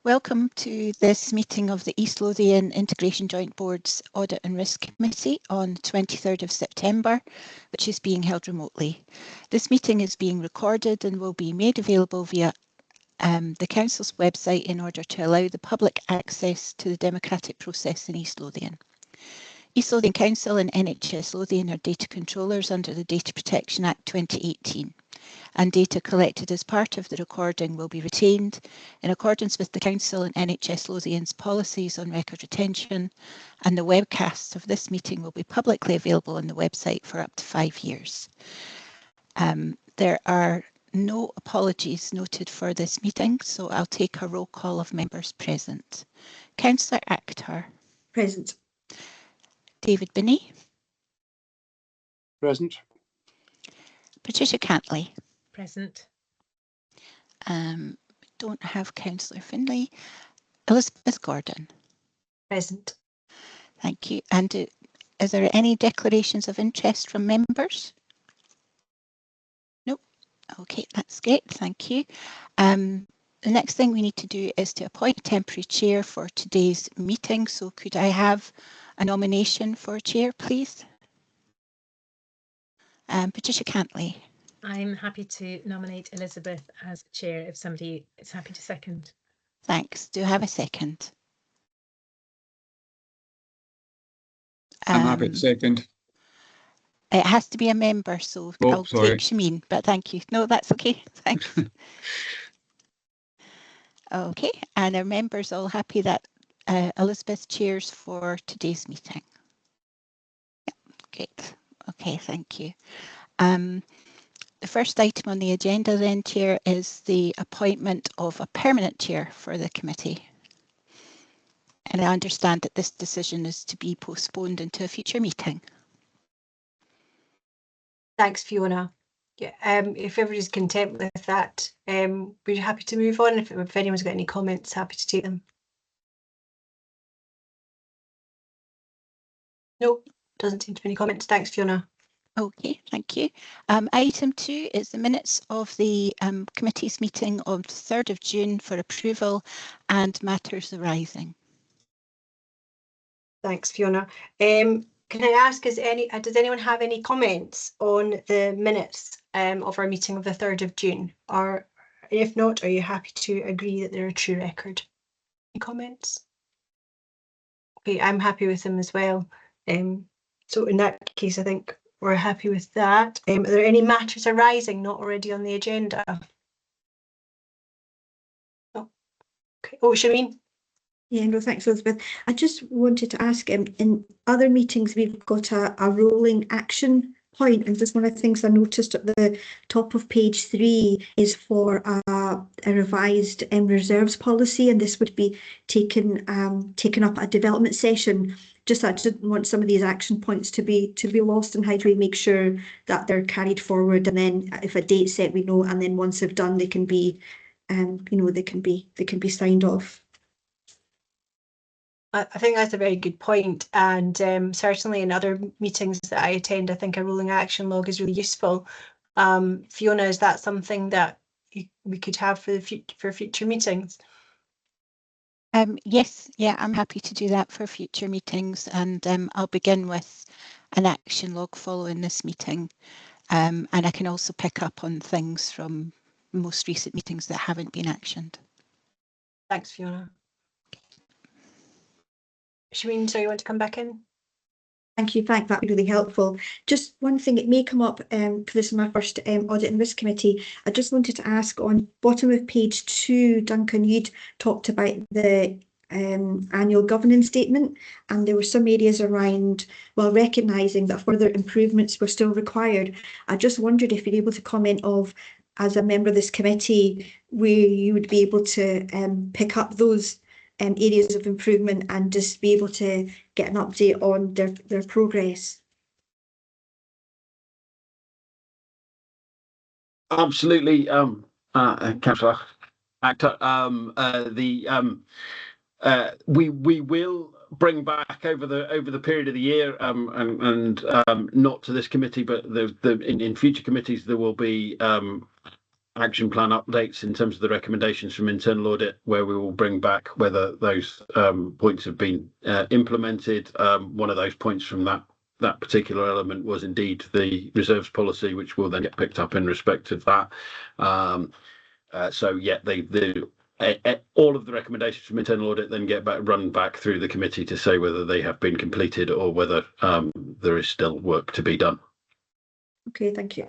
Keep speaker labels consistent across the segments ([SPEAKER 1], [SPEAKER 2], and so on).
[SPEAKER 1] Welcome to this meeting of the East Lothian Integration Joint Board's Audit and Risk Committee on 23rd of September, which is being held remotely. This meeting is being recorded and will be made available via the Council's website in order to allow the public access to the democratic process in East Lothian. East Lothian Council and NHS Lothian are data controllers under the Data Protection Act 2018. And data collected as part of the recording will be retained in accordance with the Council and NHS Lothian's policies on record retention, and the webcast of this meeting will be publicly available on the website for up to 5 years. There are no apologies noted for this meeting, so I'll take a roll call of members present. Councillor Akhtar.
[SPEAKER 2] Present.
[SPEAKER 1] David Binney.
[SPEAKER 3] Present.
[SPEAKER 1] Patricia Cantley.
[SPEAKER 4] Present.
[SPEAKER 1] Don't have Councillor Finlay. Elizabeth Gordon.
[SPEAKER 2] Present.
[SPEAKER 1] Thank you. And is there any declarations of interest from members? No. Okay, that's great. Thank you. The next thing we need to do is to appoint a temporary chair for today's meeting. So could I have a nomination for chair, please? Patricia Cantley.
[SPEAKER 4] I'm happy to nominate Elizabeth as chair if somebody is happy to second.
[SPEAKER 1] Thanks. Do I have a second?
[SPEAKER 3] I'm happy to second.
[SPEAKER 1] It has to be a member, so I'll take Shameen, but thank you. No, that's okay. Thanks. Okay, and are members all happy that Elizabeth chairs for today's meeting? Yeah, great. Okay, thank you. The first item on the agenda then, Chair, is the appointment of a permanent chair for the committee. And I understand that this decision is to be postponed into a future meeting.
[SPEAKER 2] Thanks, Fiona. Yeah, if everybody's content with that, we're happy to move on. If anyone's got any comments, happy to take them. No, doesn't seem to be any comments. Thanks, Fiona.
[SPEAKER 1] Okay, thank you. Item 2 is the minutes of the committee's meeting of the 3rd of June for approval and matters arising.
[SPEAKER 2] Thanks, Fiona. Can I ask, does anyone have any comments on the minutes of our meeting of the 3rd of June? Or if not, are you happy to agree that they're a true record? Any comments? Okay, I'm happy with them as well. So in that case, I think we're happy with that. Are there any matters arising not already on the agenda? Oh, okay. Oh, Shameen?
[SPEAKER 5] Yeah, no, thanks, Elizabeth. I just wanted to ask, in other meetings, we've got a rolling action point, and just one of the things I noticed at the top of page 3 is for a revised reserves policy, and this would be taken up at a development session. I didn't want some of these action points to be lost, and how do we make sure that they're carried forward, and then if a date's set, we know, and then once they're done, they can be, they can be signed off.
[SPEAKER 2] I think that's a very good point, and certainly in other meetings that I attend, I think a rolling action log is really useful. Fiona, is that something that we could have for future meetings?
[SPEAKER 1] Yes, yeah, I'm happy to do that for future meetings, and I'll begin with an action log following this meeting, and I can also pick up on things from most recent meetings that haven't been actioned.
[SPEAKER 2] Thanks, Fiona. Shameen, so you want to come back in?
[SPEAKER 5] Thank you, that'd be really helpful. Just one thing, it may come up, because this is my first audit and risk committee. I just wanted to ask, on bottom of page 2, Duncan, you'd talked about the annual governance statement, and there were some areas around, well, recognising that further improvements were still required. I just wondered if you're able to comment of, as a member of this committee, where you would be able to pick up those areas of improvement and just be able to get an update on their progress.
[SPEAKER 3] Absolutely, Councillor Akhtar. We will bring back over the period of the year, and not to this committee, but in future committees, there will be action plan updates in terms of the recommendations from internal audit, where we will bring back whether those points have been implemented. One of those points from that particular element was indeed the reserves policy, which will then get picked up in respect of that. So yeah, all of the recommendations from internal audit then get run back through the committee to say whether they have been completed or whether there is still work to be done.
[SPEAKER 5] Okay, thank you.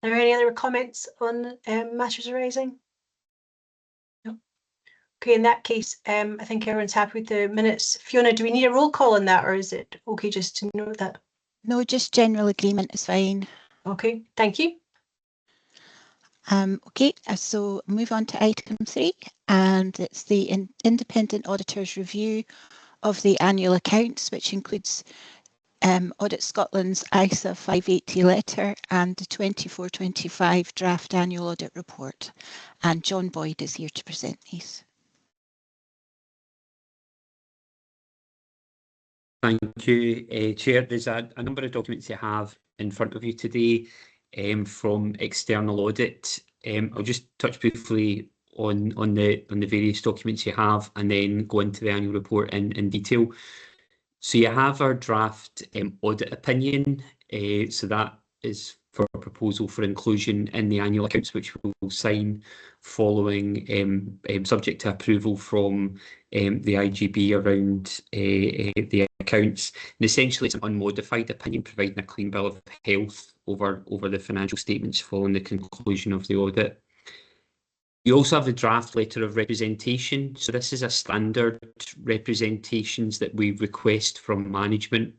[SPEAKER 2] Are there any other comments on matters arising? No. Okay, in that case, I think everyone's happy with the minutes. Fiona, do we need a roll call on that, or is it okay just to note that?
[SPEAKER 1] No, just general agreement is fine.
[SPEAKER 2] Okay, thank you.
[SPEAKER 1] Okay, so move on to item 3, and it's the independent auditor's review of the annual accounts, which includes Audit Scotland's ISA 580 letter and the 24-25 draft annual audit report. And John Boyd is here to present these.
[SPEAKER 6] Thank you, Chair. There's a number of documents you have in front of you today from external audit. I'll just touch briefly on the various documents you have and then go into the annual report in detail. So you have our draft audit opinion. So that is for a proposal for inclusion in the annual accounts, which we will sign following subject to approval from the IJB around the accounts. And essentially, it's an unmodified opinion providing a clean bill of health over the financial statements following the conclusion of the audit. You also have the draft letter of representation. So this is a standard representations that we request from management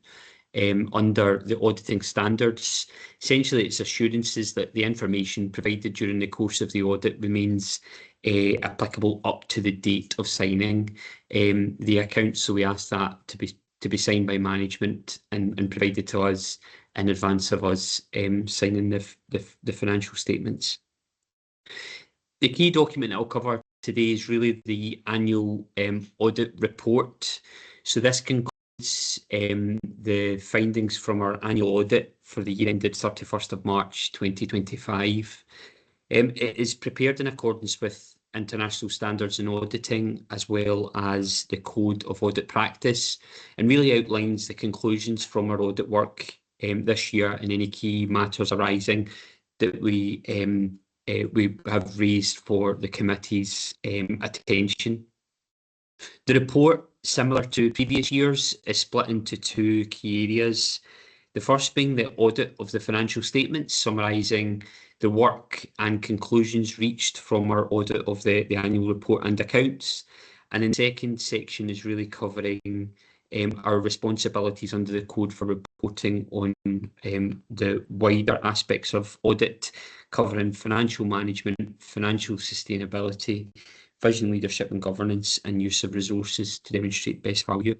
[SPEAKER 6] under the auditing standards. Essentially, it's assurances that the information provided during the course of the audit remains applicable up to the date of signing the accounts. So we ask that to be signed by management and provided to us in advance of us signing the financial statements. The key document I'll cover today is really the annual audit report. So this concludes the findings from our annual audit for the year ended 31st of March 2025. It is prepared in accordance with international standards in auditing, as well as the Code of Audit Practice, and really outlines the conclusions from our audit work this year and any key matters arising that we have raised for the committee's attention. The report, similar to previous years, is split into two key areas. The first being the audit of the financial statements, summarising the work and conclusions reached from our audit of the annual report and accounts. And then the second section is really covering our responsibilities under the code for reporting on the wider aspects of audit, covering financial management, financial sustainability, vision, leadership and governance, and use of resources to demonstrate best value.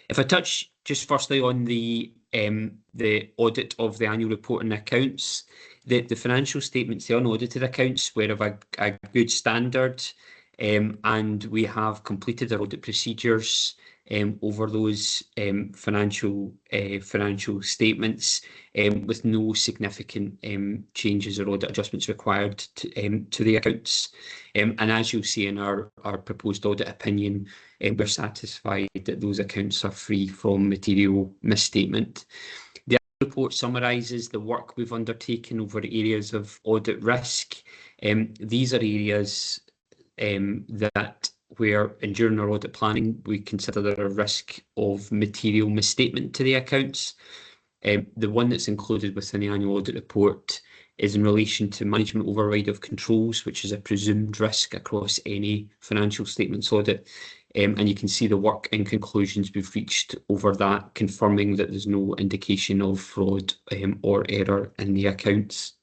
[SPEAKER 6] If I touch just firstly on the audit of the annual report and accounts, the financial statements, the unaudited accounts, were of a good standard, and we have completed our audit procedures over those financial statements with no significant changes or audit adjustments required to the accounts. And as you'll see in our proposed audit opinion, we're satisfied that those accounts are free from material misstatement. The report summarises the work we've undertaken over areas of audit risk. These are areas that where during our audit planning we consider there a risk of material misstatement to the accounts. The one that's included within the annual audit report is in relation to management override of controls, which is a presumed risk across any financial statements audit. And you can see the work and conclusions we've reached over that, confirming that there's no indication of fraud or error in the accounts.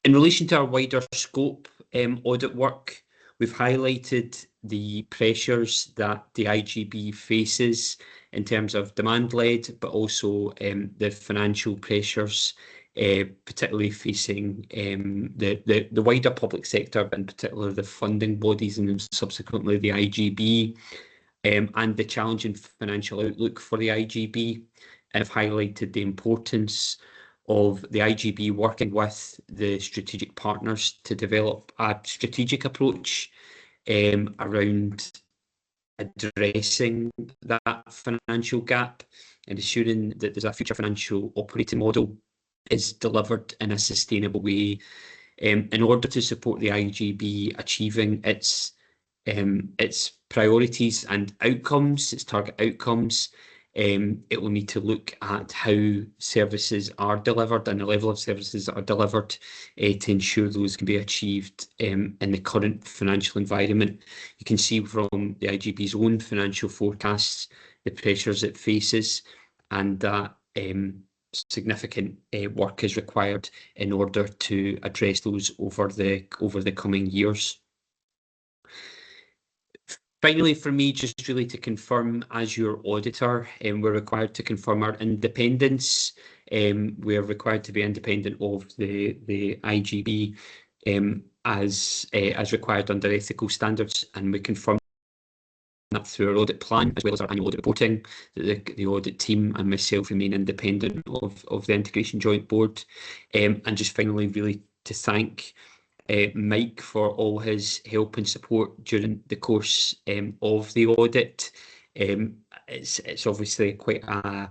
[SPEAKER 6] In relation to our wider scope audit work, we've highlighted the pressures that the IJB faces in terms of demand-led, but also the financial pressures, particularly facing the wider public sector, but in particular the funding bodies and subsequently the IJB, and the challenging financial outlook for the IJB. and have highlighted the importance of the IJB working with the strategic partners to develop a strategic approach around addressing that financial gap and ensuring that there's a future financial operating model is delivered in a sustainable way in order to support the IJB achieving its priorities and outcomes, its target outcomes. It will need to look at how services are delivered and the level of services that are delivered to ensure those can be achieved in the current financial environment. You can see from the IJB's own financial forecasts the pressures it faces, and that significant work is required in order to address those over the coming years. Finally, for me, just really to confirm, as your auditor, we're required to confirm our independence. We're required to be independent of the IJB as required under ethical standards, and we confirm that through our audit plan, as well as our annual audit reporting, that the audit team and myself remain independent of the Integration Joint Board. And just finally, really to thank Mike for all his help and support during the course of the audit. It's obviously quite a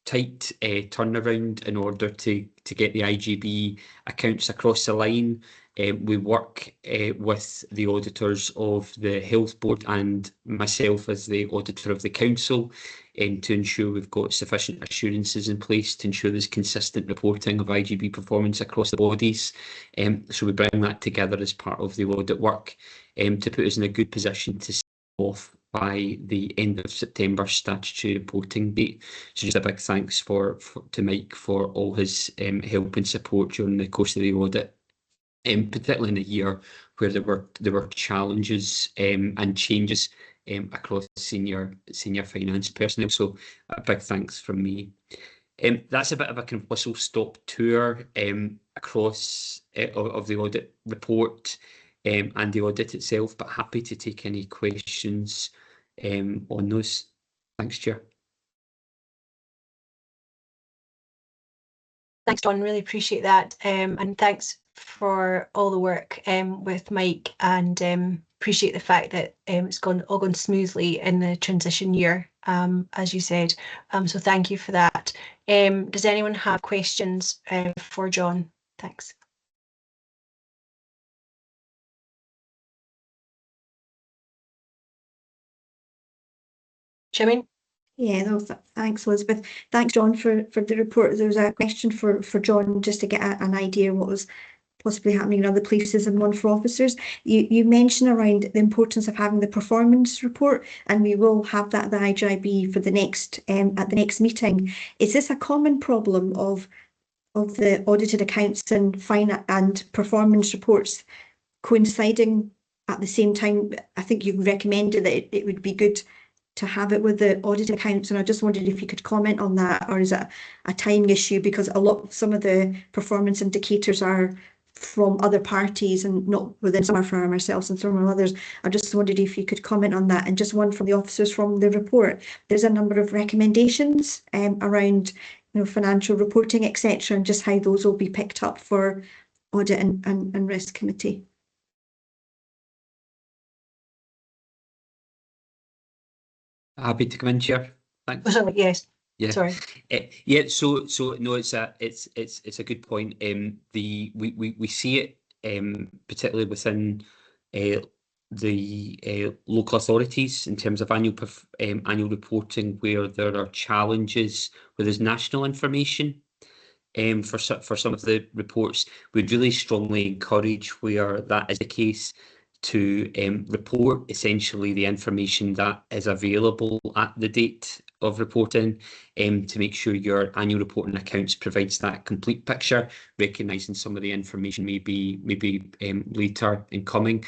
[SPEAKER 6] tight turnaround in order to get the IJB accounts across the line. We work with the auditors of the Health Board and myself as the auditor of the Council to ensure we've got sufficient assurances in place to ensure there's consistent reporting of IJB performance across the bodies. So we bring that together as part of the audit work to put us in a good position to sign off by the end of September statutory reporting date. So just a big thanks to Mike for all his help and support during the course of the audit. Particularly in a year where there were challenges and changes across senior finance personnel. So a big thanks from me. That's a bit of a kind of whistle-stop tour across of the audit report and the audit itself, but happy to take any questions on those. Thanks, Chair.
[SPEAKER 2] Thanks, Don. Really appreciate that. And thanks for all the work with Mike, and appreciate the fact that it's all gone smoothly in the transition year, as you said. So thank you for that. Does anyone have questions for John? Thanks. Shimeen?
[SPEAKER 5] Yeah, no, thanks, Elizabeth. Thanks, John, for the report. There was a question for John just to get an idea of what was possibly happening in other places, and one for officers. You mentioned around the importance of having the performance report, and we will have that at the IJB for the next at the next meeting. Is this a common problem of the audited accounts and performance reports coinciding at the same time? I think you recommended that it would be good to have it with the audit accounts, and I just wondered if you could comment on that, or is it a timing issue, because some of the performance indicators are from other parties and not within, some are from ourselves and some from others. I just wondered if you could comment on that. And just one from the officers from the report. There's a number of recommendations around financial reporting, etc., and just how those will be picked up for audit and risk committee.
[SPEAKER 6] Happy to come in, Chair. Thanks.
[SPEAKER 2] Yes.
[SPEAKER 6] Yeah.
[SPEAKER 2] Sorry.
[SPEAKER 6] Yeah. So no, it's a good point. We see it particularly within the local authorities in terms of annual reporting, where there are challenges where there's national information. For some of the reports, we'd really strongly encourage, where that is the case, to report essentially the information that is available at the date of reporting, to make sure your annual report and accounts provides that complete picture, recognising some of the information may be later in coming.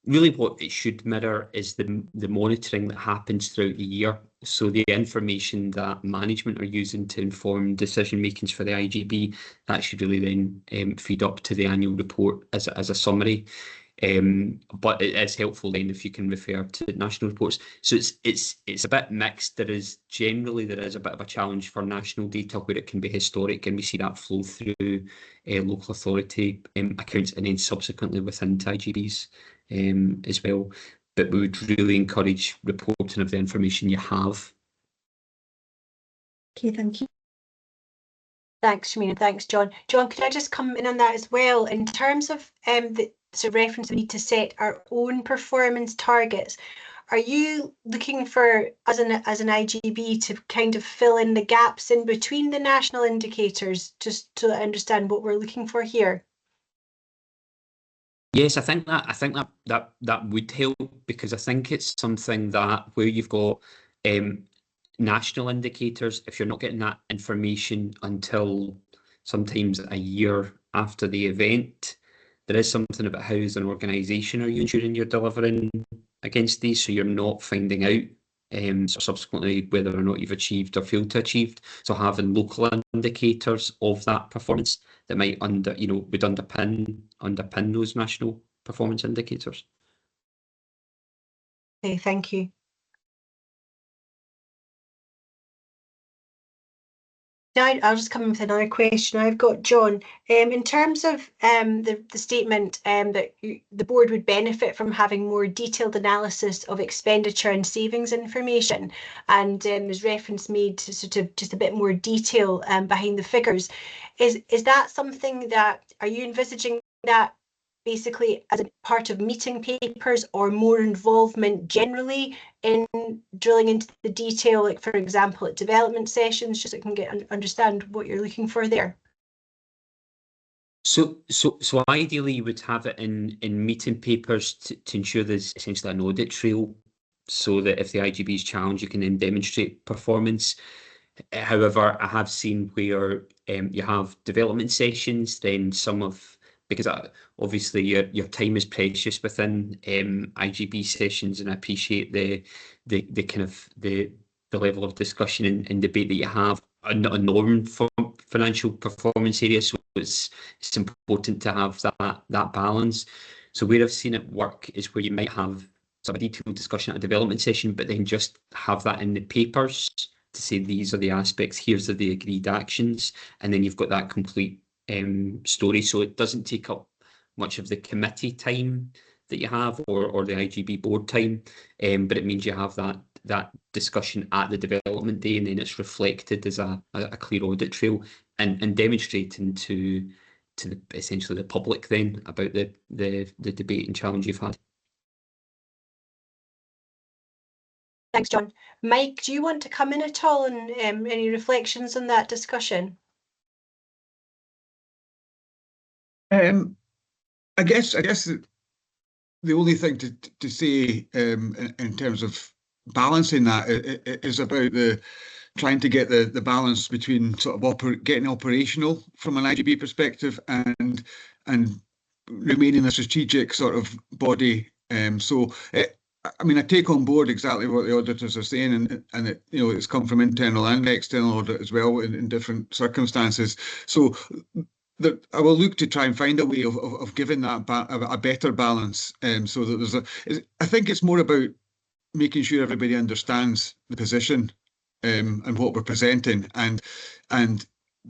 [SPEAKER 6] Really what it should mirror is the monitoring that happens throughout the year. So the information that management are using to inform decision makings for the IJB, that should really then feed up to the annual report as a summary. But it is helpful then if you can refer to national reports. So it's a bit mixed. There is a bit of a challenge for national data where it can be historic, and we see that flow through local authority accounts and then subsequently within IJBs as well. But we would really encourage reporting of the information you have.
[SPEAKER 5] Okay, thank you.
[SPEAKER 2] Thanks, Shamina. Thanks, John. John, could I just come in on that as well? In terms of the reference we need to set our own performance targets, are you looking for, as an IJB, to kind of fill in the gaps in between the national indicators, just to understand what we're looking for here?
[SPEAKER 6] Yes, I think that would help, because I think it's something that where you've got national indicators, if you're not getting that information until sometimes a year after the event, there is something about how as an organisation are you ensuring you're delivering against these, so you're not finding out subsequently whether or not you've achieved or failed to achieve. So having local indicators of that performance that might would underpin those national performance indicators.
[SPEAKER 2] Okay, thank you. Now I'll just come in with another question I've got, John. In terms of the statement that the board would benefit from having more detailed analysis of expenditure and savings information, and there's reference made to sort of just a bit more detail behind the figures. Is that something that, are you envisaging that basically as a part of meeting papers, or more involvement generally in drilling into the detail, like for example at development sessions, just so I can understand what you're looking for there?
[SPEAKER 6] So ideally you would have it in meeting papers to ensure there's essentially an audit trail, so that if the IJB is challenged, you can then demonstrate performance. However, I have seen where you have development sessions, then because obviously your time is precious within IJB sessions, and I appreciate the kind of the level of discussion and debate that you have on norm for financial performance areas. So it's important to have that balance. So where I've seen it work is where you might have some detailed discussion at a development session, but then just have that in the papers to say these are the aspects, here's the agreed actions, and then you've got that complete story. So it doesn't take up much of the committee time that you have, or the IJB board time, but it means you have that discussion at the development day, and then it's reflected as a clear audit trail, and demonstrating to essentially the public then about the debate and challenge you've had.
[SPEAKER 2] Thanks, John. Mike, do you want to come in at all, and any reflections on that discussion?
[SPEAKER 7] I guess the only thing to say in terms of balancing that is about trying to get the balance between sort of getting operational from an IJB perspective and remaining a strategic sort of body. I mean, I take on board exactly what the auditors are saying, and it, it's come from internal and external audit as well in different circumstances. So I will look to try and find a way of giving that a better balance, so that I think it's more about making sure everybody understands the position and what we're presenting and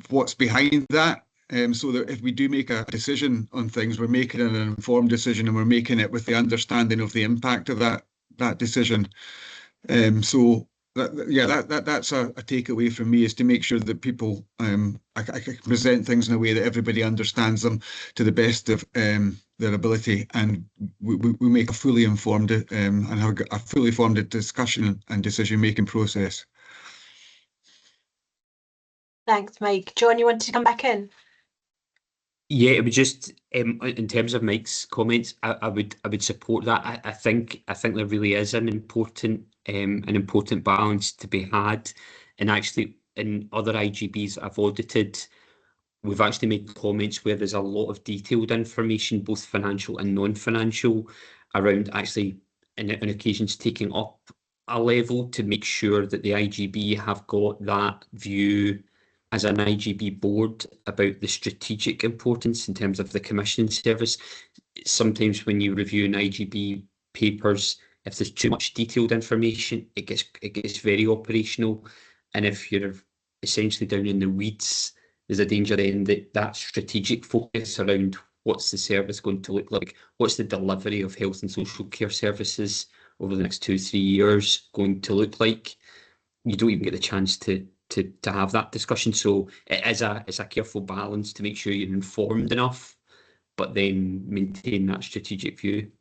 [SPEAKER 7] what's behind that, so that if we do make a decision on things, we're making an informed decision, and we're making it with the understanding of the impact of that decision. So that's a takeaway from me, is to make sure that people, I can present things in a way that everybody understands them to the best of their ability, and we make a fully informed and have a fully formed discussion and decision-making process.
[SPEAKER 2] Thanks, Mike. John, you wanted to come back in?
[SPEAKER 6] Yeah, it would just in terms of Mike's comments, I would support that. I think there really is an important balance to be had, and actually in other IJBs I've audited, we've actually made comments where there's a lot of detailed information, both financial and non-financial, around actually on occasions taking up a level to make sure that the IJB have got that view as an IJB board about the strategic importance in terms of the commissioning service. sometimes when you review an IJB papers, if there's too much detailed information, it gets very operational. And if you're essentially down in the weeds, there's a danger then that strategic focus around what's the service going to look like, what's the delivery of health and social care services over the next 2-3 years going to look like, you don't even get the chance to have that discussion. So it is a careful balance to make sure you're informed enough, but then maintain that strategic view.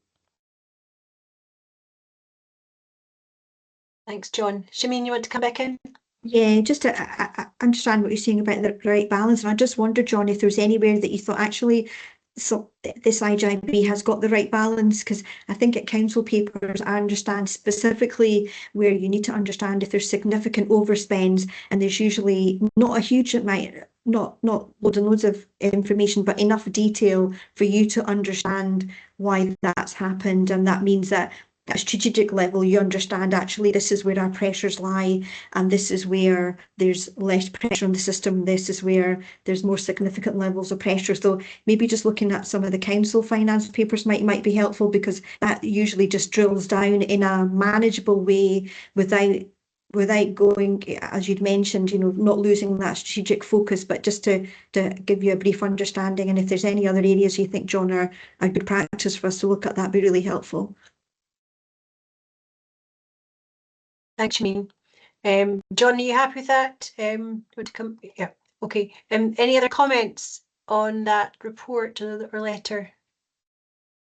[SPEAKER 2] Thanks, John. Shameen, you want to come back in?
[SPEAKER 5] Yeah, just to understand what you're saying about the right balance. And I just wondered, John, if there was anywhere that you thought actually so this IJB has got the right balance, because I think at council papers I understand specifically where you need to understand if there's significant overspends, and there's usually not a huge amount, not loads and loads of information, but enough detail for you to understand why that's happened. And that means that at a strategic level, you understand actually this is where our pressures lie, and this is where there's less pressure on the system. This is where there's more significant levels of pressure. So maybe just looking at some of the council finance papers might be helpful, because that usually just drills down in a manageable way without going, as you'd mentioned, you know, not losing that strategic focus, but just to give you a brief understanding. And if there's any other areas you think, John, are good practice for us to look at, that'd be really helpful.
[SPEAKER 2] Thanks, Shameen. John, are you happy with that? Want to come? Yeah. Okay. Any other comments on that report or letter?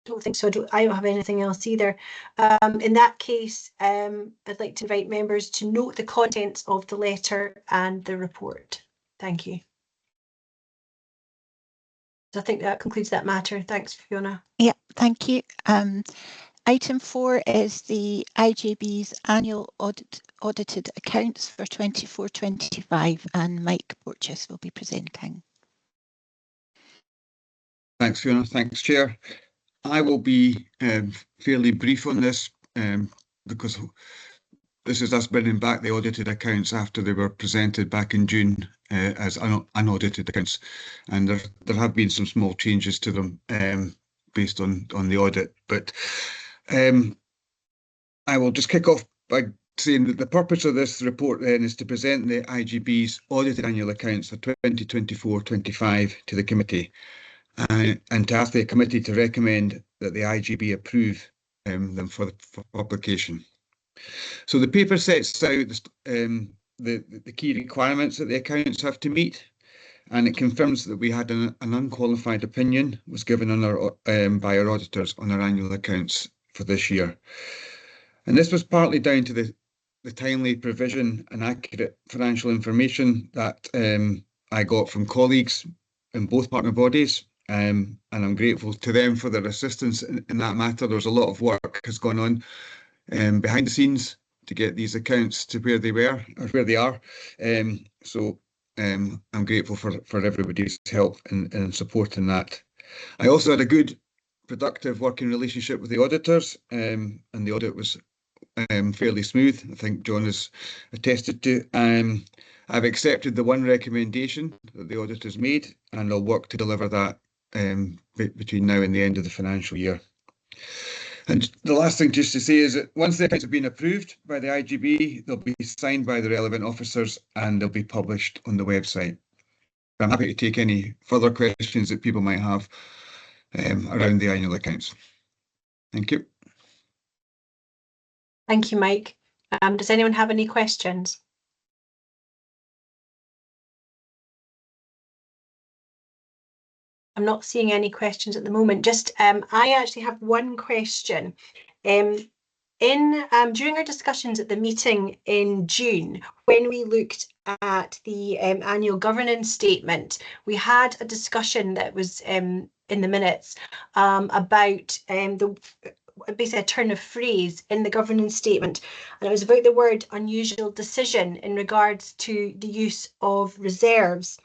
[SPEAKER 2] Don't think so. I don't have anything else either. In that case, I'd like to invite members to note the contents of the letter and the report. Thank you. So I think that concludes that matter. Thanks, Fiona.
[SPEAKER 1] Yeah, thank you. Item 4 is the IJB's annual audited accounts for 24-25, and Mike Borchess will be presenting.
[SPEAKER 7] Thanks, Fiona. Thanks, Chair. I will be fairly brief on this because this is us bringing back the audited accounts after they were presented back in June as unaudited accounts, and there have been some small changes to them based on the audit. But I will just kick off by saying that the purpose of this report then is to present the IJB's audited annual accounts for 2024-25 to the committee, and to ask the committee to recommend that the IJB approve them for publication. So the paper sets out the key requirements that the accounts have to meet, and it confirms that we had an unqualified opinion was given on by our auditors on our annual accounts for this year. And this was partly down to the timely provision and accurate financial information that I got from colleagues in both partner bodies, and I'm grateful to them for their assistance in that matter. There's a lot of work has gone on behind the scenes to get these accounts to where they were or where they are. So I'm grateful for everybody's help in supporting that. I also had a good, productive working relationship with the auditors, and the audit was fairly smooth. I think John has attested to. I've accepted the one recommendation that the auditors made, and I'll work to deliver that between now and the end of the financial year. And the last thing just to say is that once the accounts have been approved by the IJB, they'll be signed by the relevant officers and they'll be published on the website. I'm happy to take any further questions that people might have around the annual accounts. Thank you.
[SPEAKER 2] Thank you, Mike. Does anyone have any questions? I'm not seeing any questions at the moment. Just I actually have one question. During our discussions at the meeting in June, when we looked at the annual governance statement, we had a discussion that was in the minutes about basically a turn of phrase in the governance statement, and it was about the word unusual decision in regards to the use of reserves.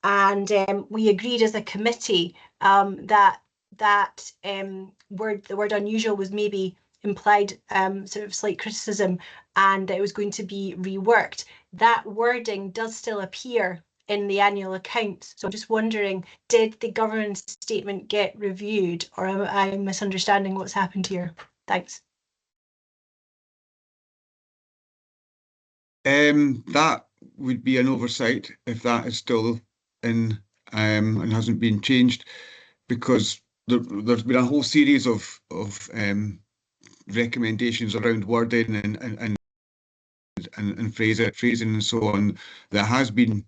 [SPEAKER 2] And we agreed as a committee that the word unusual was maybe implied sort of slight criticism, and it was going to be reworked. That wording does still appear in the annual accounts. So I'm just wondering, did the governance statement get reviewed, or am I misunderstanding what's happened here? Thanks.
[SPEAKER 7] That would be an oversight if that is still in and hasn't been changed, because there's been a whole series of recommendations around wording and phrasing and so on that has been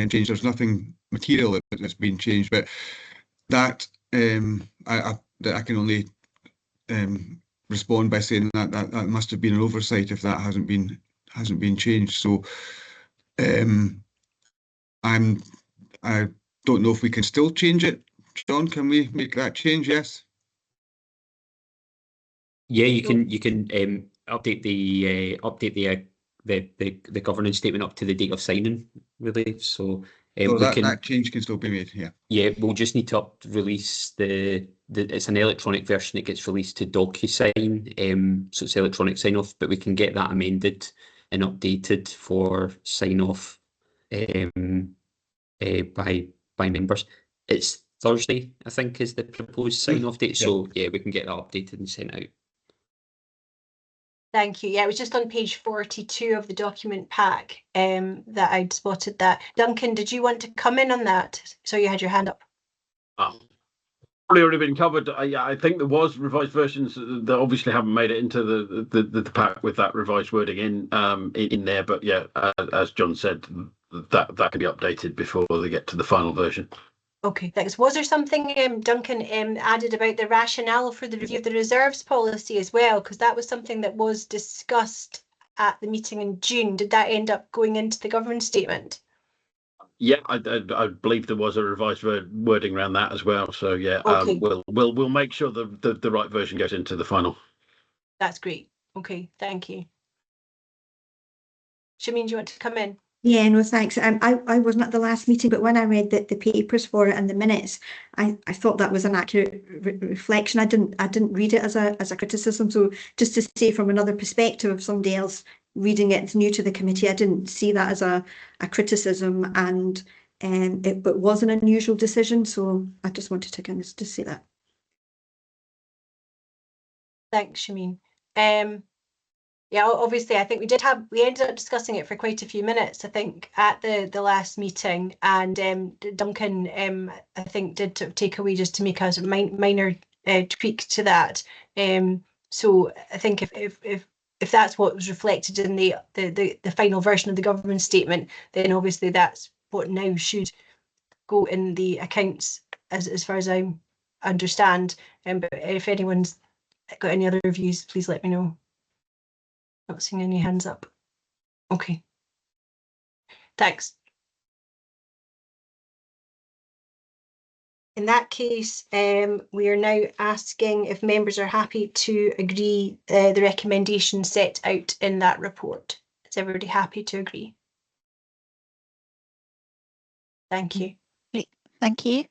[SPEAKER 7] changed. There's nothing material that's been changed, but that I can only respond by saying that must have been an oversight if that hasn't been changed. So I don't know if we can still change it. John, can we make that change? Yes.
[SPEAKER 6] Yeah, you can update the governance statement up to the date of signing, really. So
[SPEAKER 7] that change can still be made. Yeah.
[SPEAKER 6] Yeah, we'll just need to release the it's an electronic version that gets released to DocuSign, so it's electronic sign off, but we can get that amended and updated for sign off by members. It's Thursday, I think, is the proposed sign off date. So yeah, we can get that updated and sent out.
[SPEAKER 2] Thank you. Yeah, it was just on page 42 of the document pack that I'd spotted that. Duncan, did you want to come in on that? So you had your hand up.
[SPEAKER 3] Probably already been covered. Yeah, I think there was revised versions that obviously haven't made it into the pack with that revised wording in there. But yeah, as John said, that can be updated before they get to the final version.
[SPEAKER 2] Okay, thanks. Was there something, Duncan, added about the rationale for the review of the reserves policy as well? Because that was something that was discussed at the meeting in June. Did that end up going into the governance statement?
[SPEAKER 3] Yeah, I believe there was a revised wording around that as well. So yeah,
[SPEAKER 2] okay.
[SPEAKER 3] We'll make sure the right version goes into the final.
[SPEAKER 2] That's great. Okay, thank you. Shamin, do you want to come in?
[SPEAKER 5] Yeah, no, thanks. I wasn't at the last meeting, but when I read the papers for it and the minutes, I thought that was an accurate reflection. I didn't read it as a criticism. So just to say from another perspective of somebody else reading it new to the committee, I didn't see that as a criticism, and it was an unusual decision. So I just wanted to kind of just say that.
[SPEAKER 2] Thanks, Shamin. Yeah, obviously, I think we ended up discussing it for quite a few minutes, I think, at the last meeting, and Duncan, I think, did take away just to make a minor tweak to that. So I think if that's what was reflected in the final version of the government statement, then obviously that's what now should go in the accounts, as far as I understand. But if anyone's got any other views, please let me know. Not seeing any hands up. Okay. Thanks. In that case, we are now asking if members are happy to agree the recommendations set out in that report. Is everybody happy to agree? Thank you.
[SPEAKER 1] Great. Thank you.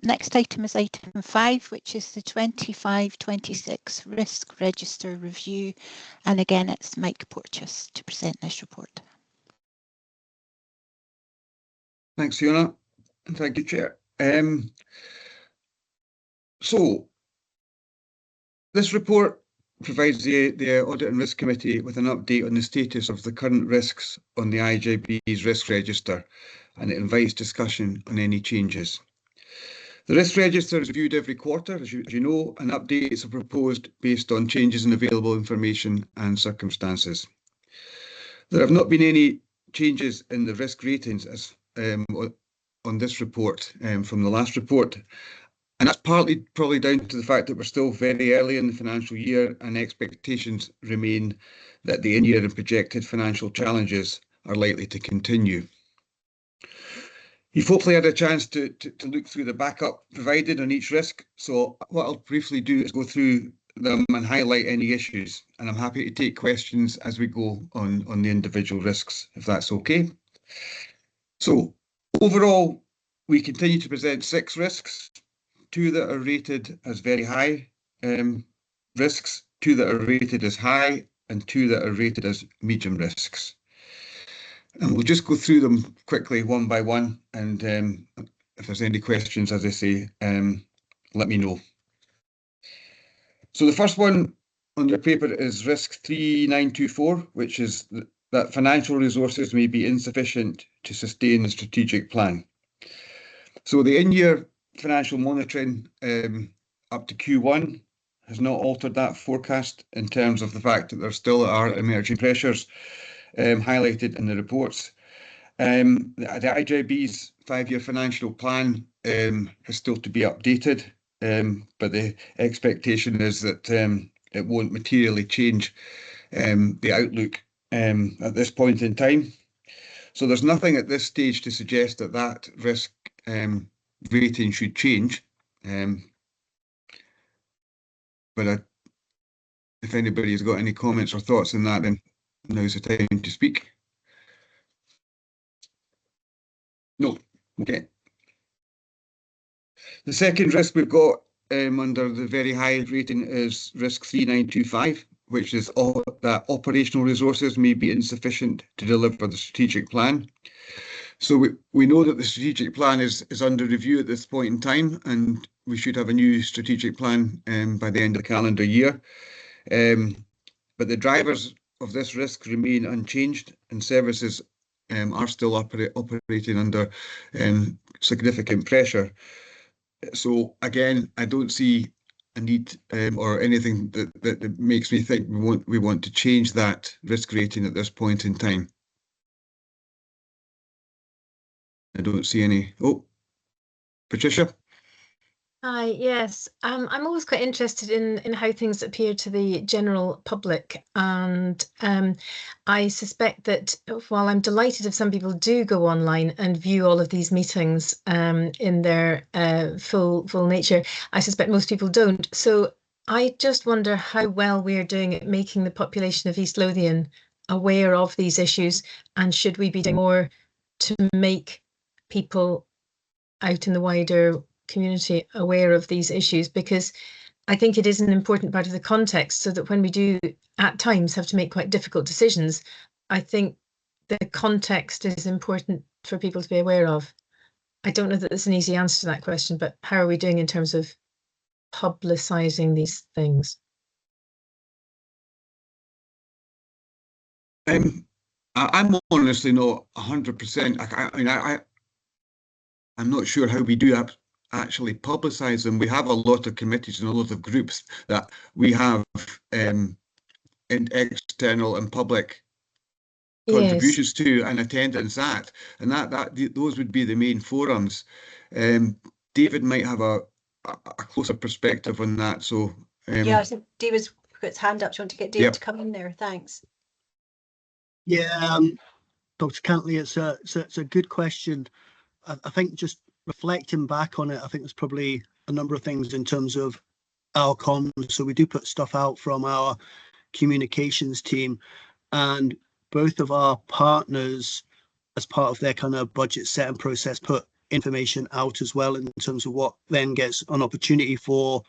[SPEAKER 1] Next item is item 5, which is the 25-26 risk register review. And again, it's Mike Porteous to present this report.
[SPEAKER 7] Thanks, Fiona, and thank you, Chair. So this report provides the Audit and Risk Committee with an update on the status of the current risks on the IJB's risk register, and it invites discussion on any changes. The risk register is reviewed every quarter, as you know, and updates are proposed based on changes in available information and circumstances. There have not been any changes in the risk ratings as on this report from the last report, and that's partly probably down to the fact that we're still very early in the financial year, and expectations remain that the in-year and projected financial challenges are likely to continue. You've hopefully had a chance to look through the backup provided on each risk. So what I'll briefly do is go through them and highlight any issues. And I'm happy to take questions as we go on the individual risks, if that's okay. So overall, we continue to present 6 risks, 2 that are rated as very high risks, 2 that are rated as high, and 2 that are rated as medium risks. And we'll just go through them quickly one by one. And if there's any questions, as I say, let me know. So the first one on your paper is risk 3924, which is that financial resources may be insufficient to sustain the strategic plan. So the in-year financial monitoring up to Q1 has not altered that forecast in terms of the fact that there still are emerging pressures highlighted in the reports. The IJB's 5-year financial plan is still to be updated, but the expectation is that it won't materially change the outlook at this point in time. So there's nothing at this stage to suggest that that risk rating should change. But if anybody has got any comments or thoughts on that, then now's the time to speak. No, okay. The second risk we've got under the very high rating is risk 3925, which is that operational resources may be insufficient to deliver the strategic plan. So we know that the strategic plan is under review at this point in time, and we should have a new strategic plan by the end of the calendar year. But the drivers of this risk remain unchanged, and services are still operating under significant pressure. So again, I don't see a need or anything that makes me think we want to change that risk rating at this point in time. I don't see any. Oh, Patricia?
[SPEAKER 4] Hi, yes. I'm always quite interested in how things appear to the general public, and I suspect that while I'm delighted if some people do go online and view all of these meetings in their full nature, I suspect most people don't. So I just wonder how well we are doing at making the population of East Lothian aware of these issues, and should we be doing more to make people out in the wider community aware of these issues, because I think it is an important part of the context, so that when we do at times have to make quite difficult decisions, I think the context is important for people to be aware of. I don't know that there's an easy answer to that question, but how are we doing in terms of publicising these things?
[SPEAKER 7] I'm honestly not 100%. I'm not sure how we do actually publicise them. We have a lot of committees and a lot of groups that we have in external and public contributions to and attendance at, and those would be the main forums. David might have a closer perspective on that. So
[SPEAKER 2] yeah, so David's got his hand up. Do you want to get David to come in there? Thanks.
[SPEAKER 8] Yeah, Dr. Cantley, it's a good question. I think just reflecting back on it, I think there's probably a number of things in terms of our comms. So we do put stuff out from our communications team, and both of our partners, as part of their kind of budget setting process, put information out as well in terms of what then gets an opportunity for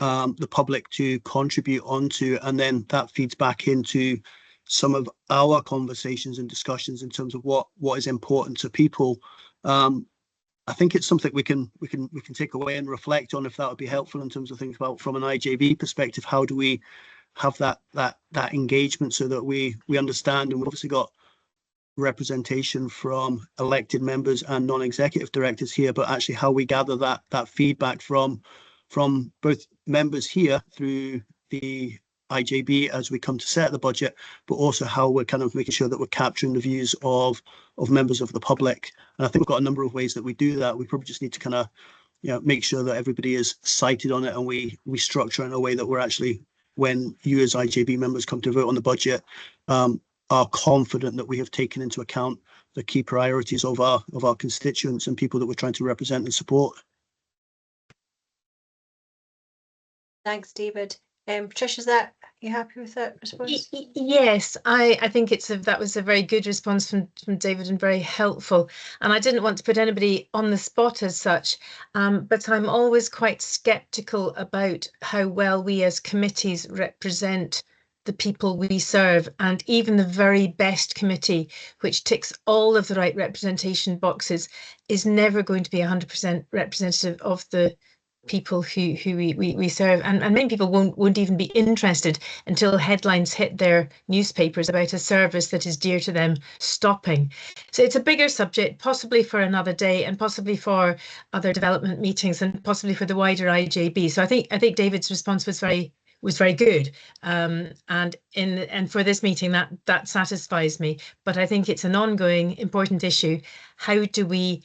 [SPEAKER 8] the public to contribute onto, and then that feeds back into some of our conversations and discussions in terms of what is important to people. I think it's something we can take away and reflect on, if that would be helpful in terms of things about from an IJB perspective. How do we have that engagement so that we understand, and we've obviously got representation from elected members and non-executive directors here, but actually how we gather that feedback from both members here through the IJB as we come to set the budget, but also how we're kind of making sure that we're capturing the views of members of the public. And I think we've got a number of ways that we do that. We probably just need to kind of, make sure that everybody is cited on it, and we structure in a way that we're actually, when you as IJB members come to vote on the budget, are confident that we have taken into account the key priorities of our constituents and people that we're trying to represent and support.
[SPEAKER 2] Thanks, David. Patricia, you happy with that response?
[SPEAKER 4] Yes, I think that was a very good response from David and very helpful. And I didn't want to put anybody on the spot as such, but I'm always quite sceptical about how well we as committees represent the people we serve. And even the very best committee, which ticks all of the right representation boxes, is never going to be 100% representative of the people who we serve, and many people won't even be interested until headlines hit their newspapers about a service that is dear to them stopping. So it's a bigger subject, possibly for another day, and possibly for other development meetings, and possibly for the wider IJB. So I think David's response was very good, and for this meeting that satisfies me. But I think it's an ongoing important issue. How do we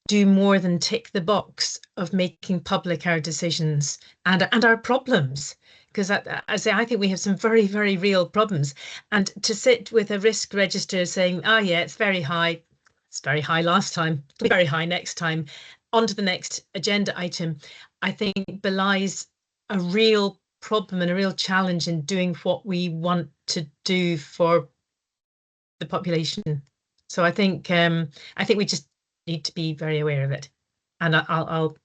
[SPEAKER 4] do more than tick the box of making public our decisions and our problems? Because I think we have some very, very real problems. And to sit with a risk register saying, oh yeah, it's very high last time, it'll be very high next time, on to the next agenda item, I think belies a real problem and a real challenge in doing what we want to do for the population. So I think we just need to be very aware of it. And I'll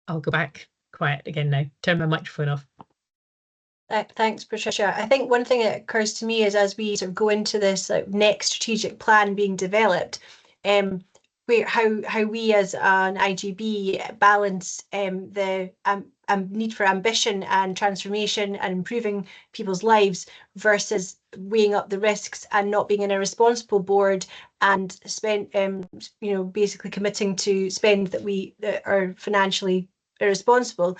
[SPEAKER 4] go back quiet again now. Turn my microphone off.
[SPEAKER 2] Thanks, Patricia. I think one thing that occurs to me is, as we sort of go into this next strategic plan being developed, how we as an IJB balance the need for ambition and transformation and improving people's lives versus weighing up the risks and not being in a responsible board and spend basically committing to spend that are financially irresponsible.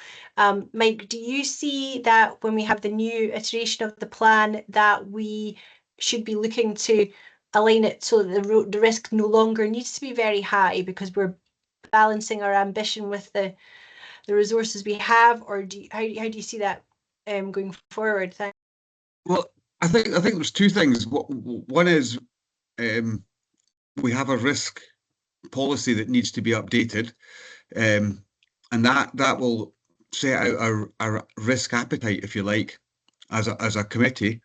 [SPEAKER 2] Mike, do you see that when we have the new iteration of the plan that we should be looking to align it so that the risk no longer needs to be very high because we're balancing our ambition with the resources we have, or how do you see that going forward? Thanks.
[SPEAKER 7] Well, I think there's two things. One is we have a risk policy that needs to be updated, and that will set out our risk appetite, if you like, as a committee,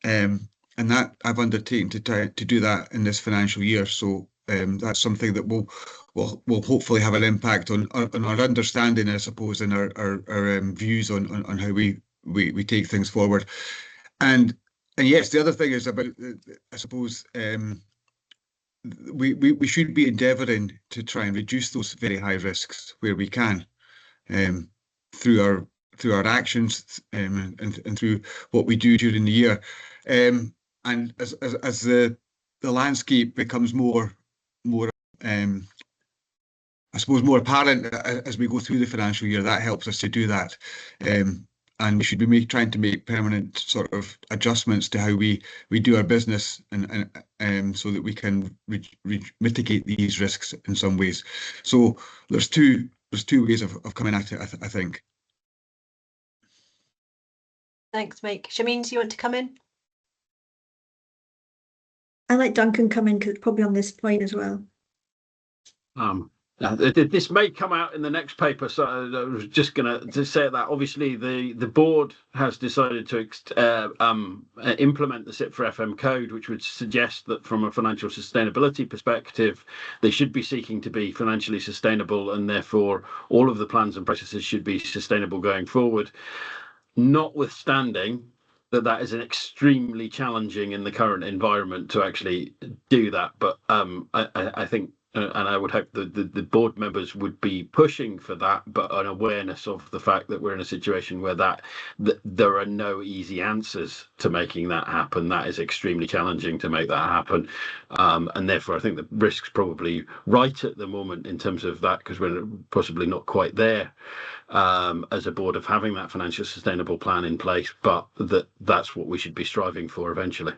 [SPEAKER 7] and that I've undertaken to try to do that in this financial year. So that's something that will hopefully have an impact on our understanding, I suppose, and our views on how we take things forward. And yes, the other thing is about, I suppose, we should be endeavouring to try and reduce those very high risks where we can, through our actions and through what we do during the year. And as the landscape becomes more I suppose more apparent as we go through the financial year, that helps us to do that. And we should be trying to make permanent sort of adjustments to how we do our business, and so that we can mitigate these risks in some ways. So there's two ways of coming at it, I think.
[SPEAKER 2] Thanks, Mike. Shameen, do you want to come in?
[SPEAKER 5] I let Duncan come in because it's probably on this point as well.
[SPEAKER 3] This may come out in the next paper, so I was just going to say that obviously the board has decided to implement the SIP for FM code, which would suggest that from a financial sustainability perspective, they should be seeking to be financially sustainable, and therefore all of the plans and processes should be sustainable going forward. Notwithstanding that is an extremely challenging in the current environment to actually do that, but I think. And I would hope that the board members would be pushing for that, but an awareness of the fact that we're in a situation where that there are no easy answers to making that happen. That is extremely challenging to make that happen. And therefore, I think the risk's probably right at the moment in terms of that, because we're possibly not quite there as a board of having that financial sustainable plan in place, but that's what we should be striving for eventually.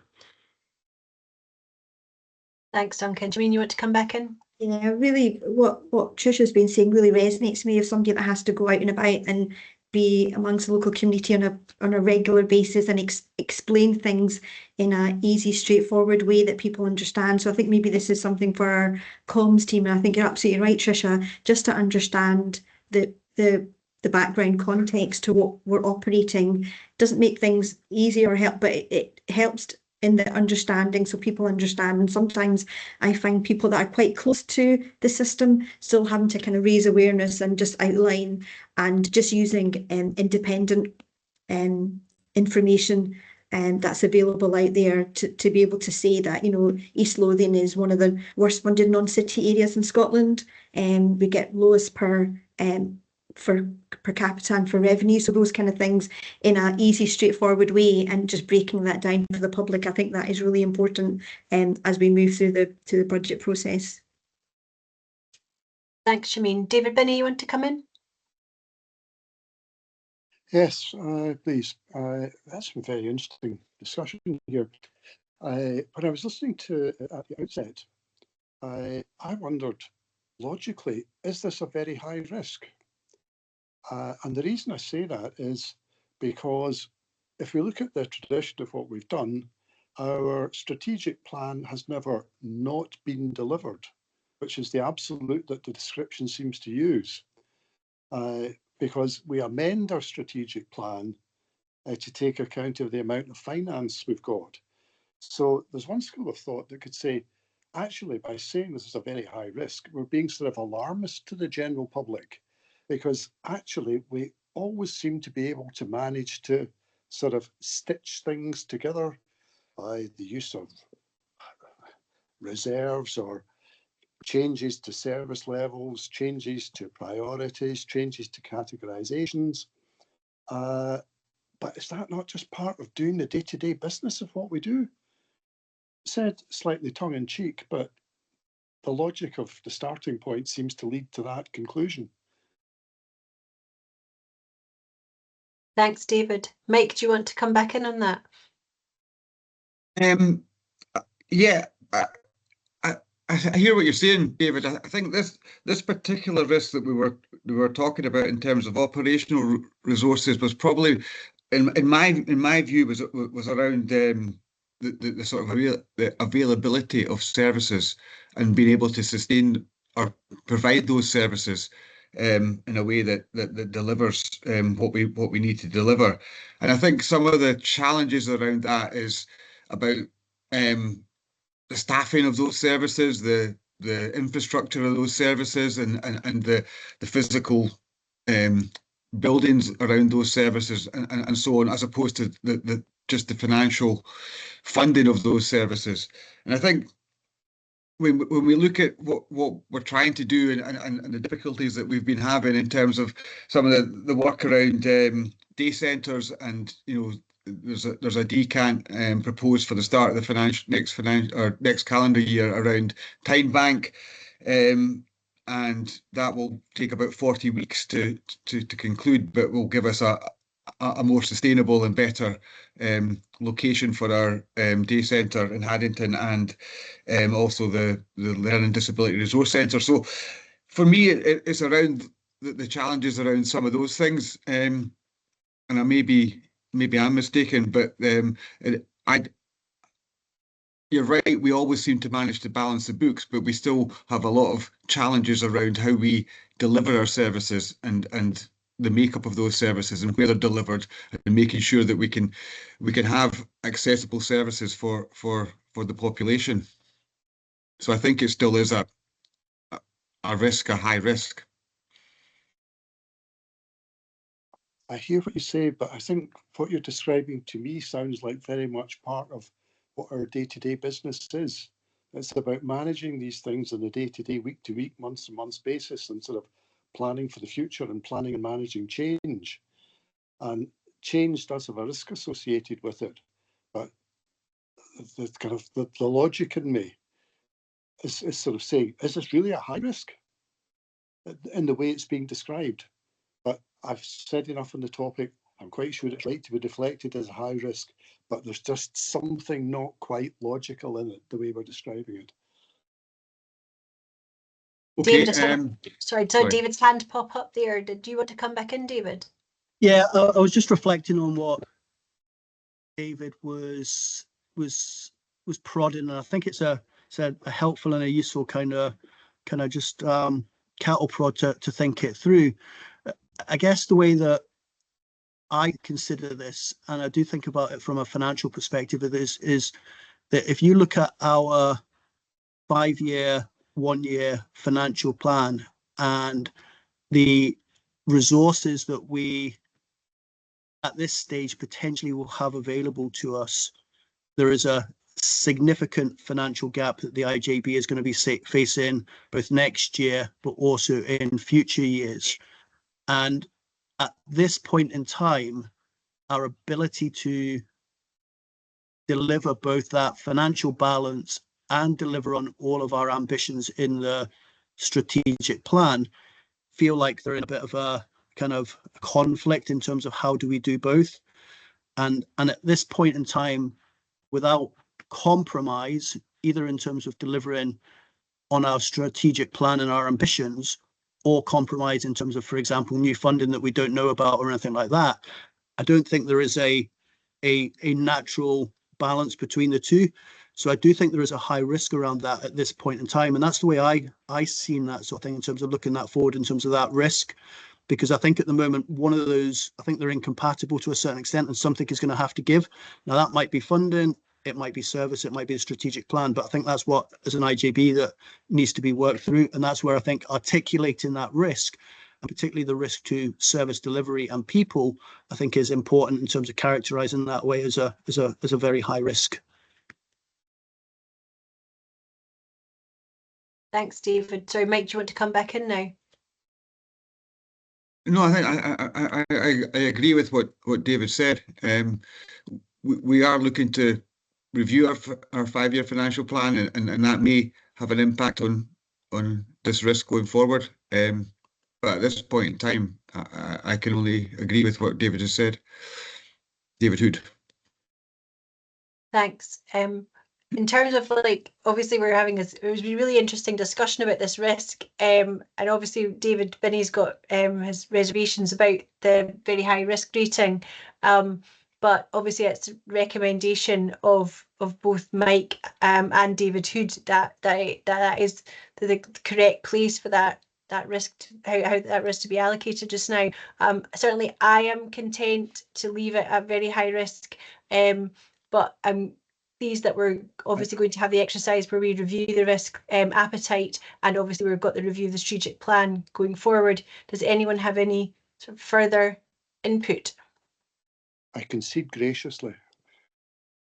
[SPEAKER 2] Thanks, Duncan. Do you mean you want to come back in?
[SPEAKER 5] Yeah, really, what Trisha's been saying really resonates to me, of somebody that has to go out and about and be amongst the local community on a regular basis and explain things in a easy, straightforward way that people understand. So I think maybe this is something for our comms team, and I think you're absolutely right, Trisha, just to understand the background context to what we're operating. Doesn't make things easier or help, but it helps in the understanding, so people understand. And sometimes I find people that are quite close to the system still having to kind of raise awareness and just outline, and just using independent information that's available out there to be able to say that, you know, East Lothian is one of the worst funded non-city areas in Scotland, and we get lowest per capita and for revenue. So those kind of things in an easy, straightforward way, and just breaking that down for the public, I think that is really important as we move through the budget process.
[SPEAKER 2] Thanks, Shameen. David Binney, you want to come in?
[SPEAKER 9] Yes, please. That's a very interesting discussion here. When I was listening to it at the outset, I wondered, logically, is this a very high risk? And the reason I say that is because if we look at the tradition of what we've done, our strategic plan has never not been delivered, which is the absolute that the description seems to use. Because we amend our strategic plan to take account of the amount of finance we've got. So there's one school of thought that could say, actually, by saying this is a very high risk, we're being sort of alarmist to the general public, because actually we always seem to be able to manage to sort of stitch things together by the use of reserves or changes to service levels, changes to priorities, changes to categorizations. But is that not just part of doing the day-to-day business of what we do? Said slightly tongue-in-cheek, but the logic of the starting point seems to lead to that conclusion.
[SPEAKER 2] Thanks, David. Mike, do you want to come back in on that?
[SPEAKER 7] Yeah, I hear what you're saying, David. I think this particular risk that we were talking about in terms of operational resources was probably, in my view, was around the sort of the availability of services and being able to sustain or provide those services in a way that delivers what we need to deliver. And I think some of the challenges around that is about the staffing of those services, the infrastructure of those services, and the physical buildings around those services, and so on, as opposed to just the financial funding of those services. And I think when we look at what we're trying to do and the difficulties that we've been having in terms of some of the work around day centres, and you know, there's a decant proposed for the start of the next calendar year around Time Bank, and that will take about 40 weeks to conclude, but will give us a more sustainable and better location for our day centre in Haddington, and also the Learning Disability Resource Centre. So for me, it's around the challenges around some of those things, and I maybe I'm mistaken, but you're right, we always seem to manage to balance the books, but we still have a lot of challenges around how we deliver our services and the makeup of those services and where they're delivered, and making sure that we can have accessible services for the population. So I think it still is a risk, a high risk.
[SPEAKER 9] I hear what you say, but I think what you're describing to me sounds like very much part of what our day-to-day business is. It's about managing these things on a day-to-day, week-to-week, month-to-month basis, and sort of planning for the future and planning and managing change. And change does have a risk associated with it, but the kind of the logic in me is sort of saying, is this really a high risk in the way it's being described? But I've said enough on the topic. I'm quite sure it's right to be deflected as a high risk, but there's just something not quite logical in it, the way we're describing it.
[SPEAKER 7] Okay.
[SPEAKER 2] David, sorry, David's hand pop up there. Did you want to come back in, David?
[SPEAKER 8] Yeah, I was just reflecting on what David was prodding, and I think it's a helpful and a useful kind of just cattle prod to think it through. I guess the way that I consider this, and I do think about it from a financial perspective, is that if you look at our 5-year, 1-year financial plan and the resources that we at this stage potentially will have available to us, there is a significant financial gap that the IJB is going to be facing both next year, but also in future years. And at this point in time, our ability to deliver both that financial balance and deliver on all of our ambitions in the strategic plan feel like they're in a bit of a kind of conflict in terms of how do we do both. And at this point in time, without compromise, either in terms of delivering on our strategic plan and our ambitions, or compromise in terms of, for example, new funding that we don't know about or anything like that, I don't think there is a natural balance between the two. So I do think there is a high risk around that at this point in time. And that's the way I seen that sort of thing in terms of looking that forward in terms of that risk. Because I think at the moment, one of those, I think they're incompatible to a certain extent, and something is going to have to give. Now, that might be funding, it might be service, it might be a strategic plan, but I think that's what, as an IJB, that needs to be worked through. And that's where I think articulating that risk, and particularly the risk to service delivery and people, I think is important in terms of characterising that way as a very high risk.
[SPEAKER 2] Thanks, David. Sorry, Mike, do you want to come back in now?
[SPEAKER 7] No, I think I agree with what David said. We are looking to review our 5-year financial plan, and that may have an impact on this risk going forward. But at this point in time, I can only agree with what David has said. David Hood.
[SPEAKER 2] Thanks. In terms of, like, obviously we're having it was a really interesting discussion about this risk, and obviously David Binney's got his reservations about the very high risk rating, but obviously it's a recommendation of both Mike and David Hood that is the correct place for that risk, how that risk to be allocated just now. Certainly I am content to leave it at very high risk, but I'm pleased that we're obviously going to have the exercise where we review the risk appetite, and obviously we've got the review of the strategic plan going forward. Does anyone have any sort of further input?
[SPEAKER 9] I concede graciously.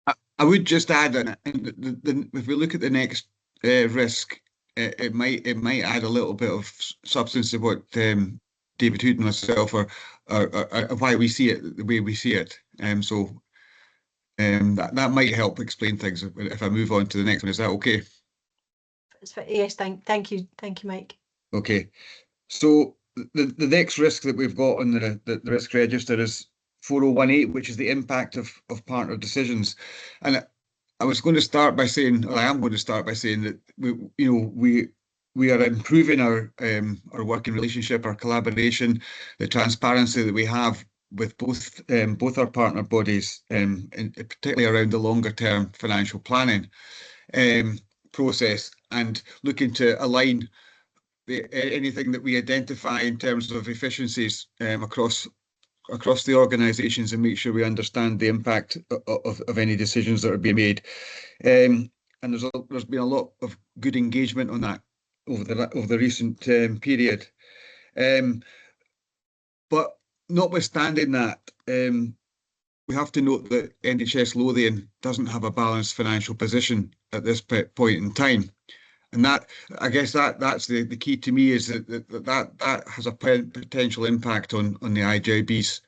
[SPEAKER 7] I would just add that if we look at the next risk, it might add a little bit of substance to what David Hood and myself are why we see it the way we see it. That might help explain things if I move on to the next one. Is that okay?
[SPEAKER 2] Yes, thank you, Mike. Okay,
[SPEAKER 7] so the next risk that we've got on the risk register is 4018, which is the impact of partner decisions. And I was going to start by saying, or I am going to start by saying that we are improving our working relationship, our collaboration, the transparency that we have with both our partner bodies, particularly around the longer term financial planning process, and looking to align anything that we identify in terms of efficiencies across the organisations, and make sure we understand the impact of any decisions that are being made. And there's been a lot of good engagement on that over the recent period. But notwithstanding that, we have to note that NHS Lothian doesn't have a balanced financial position at this point in time. And that, I guess, that's the key to me, is that has a potential impact on the IJB's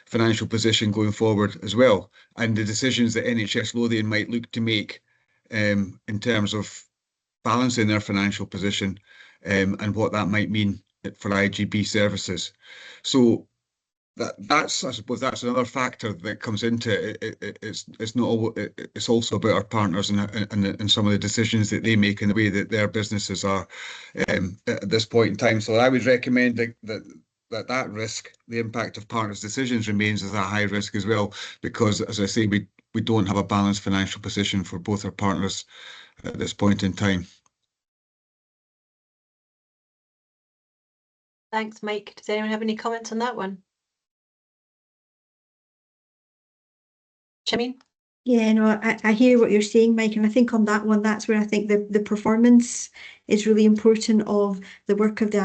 [SPEAKER 7] financial position going forward as well, and the decisions that NHS Lothian might look to make in terms of balancing their financial position, and what that might mean for IJB services. So I suppose that's another factor that comes into it. It's also about our partners and some of the decisions that they make and the way that their businesses are at this point in time. So I would recommend that risk, the impact of partners' decisions, remains as a high risk as well, because, as I say, we don't have a balanced financial position for both our partners at this point in time.
[SPEAKER 2] Thanks, Mike. Does anyone have any comments on that one? Jimmy?
[SPEAKER 5] Yeah, no, I hear what you're saying, Mike, and I think on that one, that's where I think the performance is really important of the work of the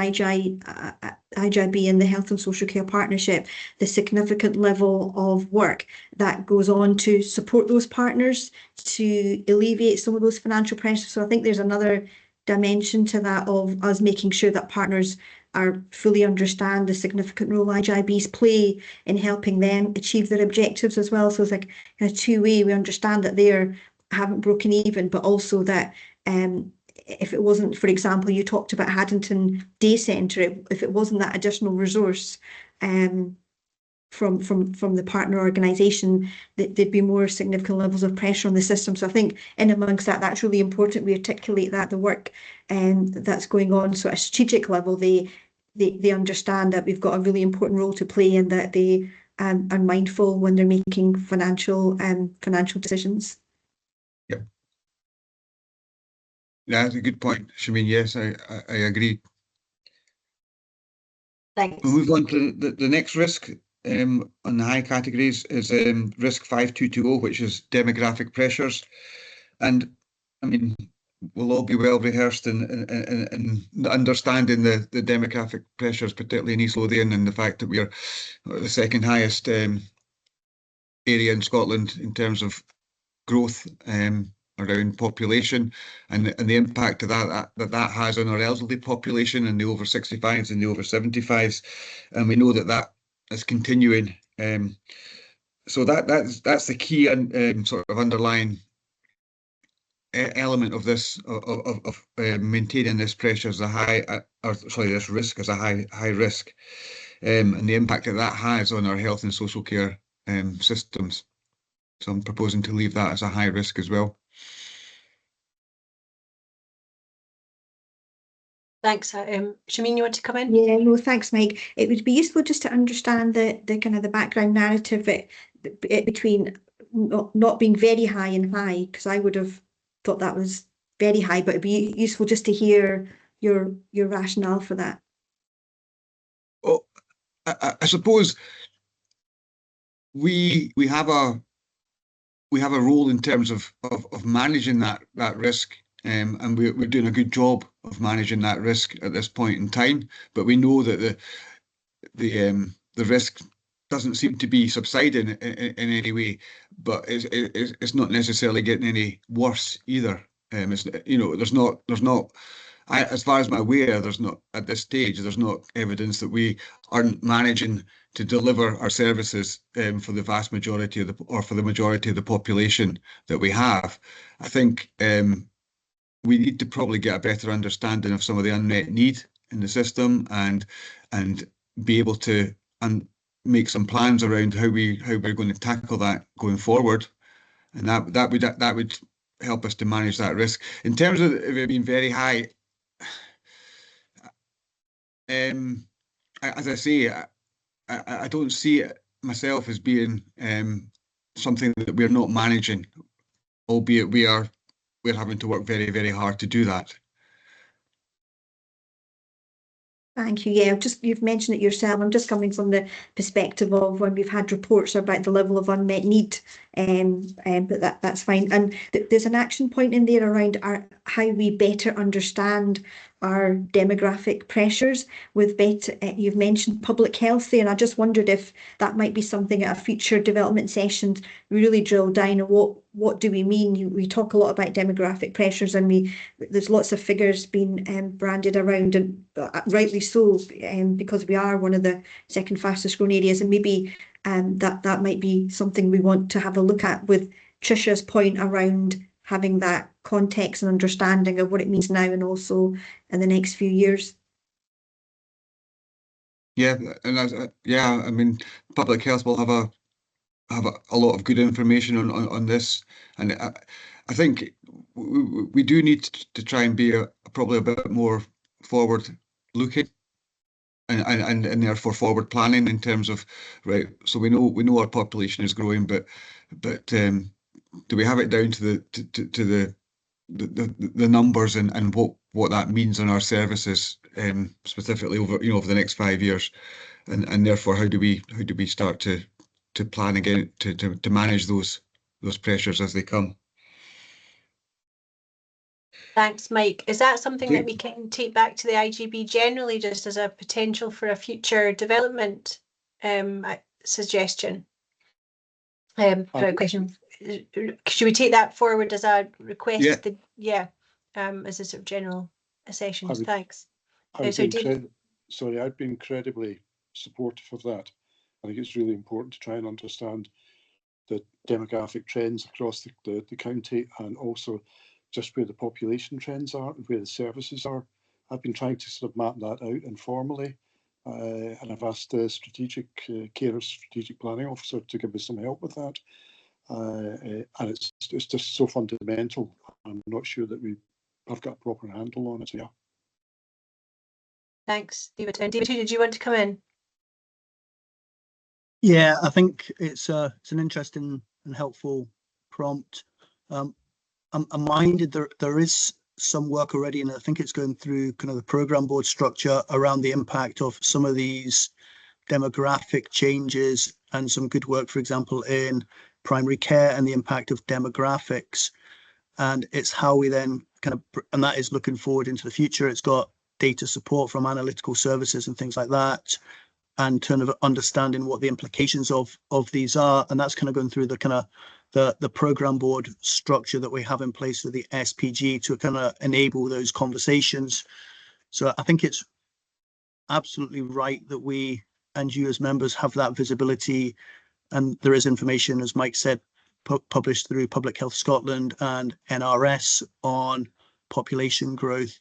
[SPEAKER 5] IJB and the Health and Social Care Partnership, the significant level of work that goes on to support those partners to alleviate some of those financial pressures. So I think there's another dimension to that of us making sure that partners are fully understand the significant role IJBs play in helping them achieve their objectives as well. So it's like a two-way. We understand that they haven't broken even, but also that if it wasn't, for example, you talked about Haddington Day Centre, if it wasn't that additional resource from the partner organisation, that there'd be more significant levels of pressure on the system. So I think in amongst that, that's really important. We articulate that the work that's going on. So at a strategic level, they understand that we've got a really important role to play, and that they are mindful when they're making financial decisions.
[SPEAKER 7] Yep. Yeah, that's a good point, Shameen. Yes, I agree.
[SPEAKER 2] Thanks.
[SPEAKER 7] We'll move on to the next risk on the high categories is risk 5220, which is demographic pressures. And I mean, we'll all be well rehearsed in understanding the demographic pressures, particularly in East Lothian, and the fact that we are the second highest area in Scotland in terms of growth around population, and the impact of that has on our elderly population and the over 65s and the over 75s, and we know that is continuing. So that's the key and sort of underlying element of this of maintaining this pressure as a high, this risk as a high risk, and the impact that has on our health and social care systems. So I'm proposing to leave that as a high risk as well.
[SPEAKER 2] Thanks. Shameen, you want to come in?
[SPEAKER 5] Yeah, no, thanks, Mike. It would be useful just to understand the kind of the background narrative between not being very high and high, because I would have thought that was very high, but it'd be useful just to hear your rationale for that.
[SPEAKER 7] Well, I suppose we have a role in terms of managing that risk, and we're doing a good job of managing that risk at this point in time. But we know that the risk doesn't seem to be subsiding in any way, but it's not necessarily getting any worse either. It's, you know, there's not. As far as I'm aware, there's not at this stage. There's not evidence that we aren't managing to deliver our services for the vast majority for the majority of the population that we have. I think we need to probably get a better understanding of some of the unmet need in the system, and be able to make some plans around how we're going to tackle that going forward, and that would help us to manage that risk. In terms of it being very high, as I say, I don't see it myself as being something that we're not managing, albeit we're having to work very, very hard to do that.
[SPEAKER 5] Thank you. Yeah, you've mentioned it yourself. I'm just coming from the perspective of when we've had reports about the level of unmet need, but that's fine. And there's an action point in there around how we better understand our demographic pressures with better. You've mentioned public health there, and I just wondered if that might be something at a future development session, really drill down on what do we mean. We talk a lot about demographic pressures, and there's lots of figures being branded around, and rightly so, because we are one of the second fastest growing areas, and maybe that might be something we want to have a look at, with Trisha's point around having that context and understanding of what it means now and also in the next few years.
[SPEAKER 7] Yeah, and yeah, I mean, public health will have a lot of good information on this, and I think we do need to try and be probably a bit more forward looking, and therefore forward planning in terms of, right, so we know our population is growing, but do we have it down to the numbers and what that means on our services, specifically over the next 5 years, and therefore how do we start to plan again to manage those pressures as they come.
[SPEAKER 2] Thanks, Mike. Is that something that we can take back to the IJB generally, just as a potential for a future development suggestion? For a question, should we take that forward as a request? As a sort of general session. Thanks.
[SPEAKER 9] I'd be incredibly supportive of that. I think it's really important to try and understand the demographic trends across the county, and also just where the population trends are and where the services are. I've been trying to sort of map that out informally, and I've asked the strategic planning officer to give me some help with that. And it's just so fundamental. I'm not sure that I've got a proper handle on it. Yeah.
[SPEAKER 2] Thanks, David. And David, did you want to come in?
[SPEAKER 8] Yeah, I think it's an interesting and helpful prompt. I'm minded there is some work already, and I think it's going through kind of the programme board structure around the impact of some of these demographic changes, and some good work, for example, in primary care and the impact of demographics. And it's how we then and that is looking forward into the future. It's got data support from analytical services and things like that, and kind of understanding what the implications of these are. And that's kind of going through the programme board structure that we have in place with the SPG to kind of enable those conversations. So I think it's absolutely right that we and you as members have that visibility, and there is information, as Mike said, published through Public Health Scotland and NRS on population growth.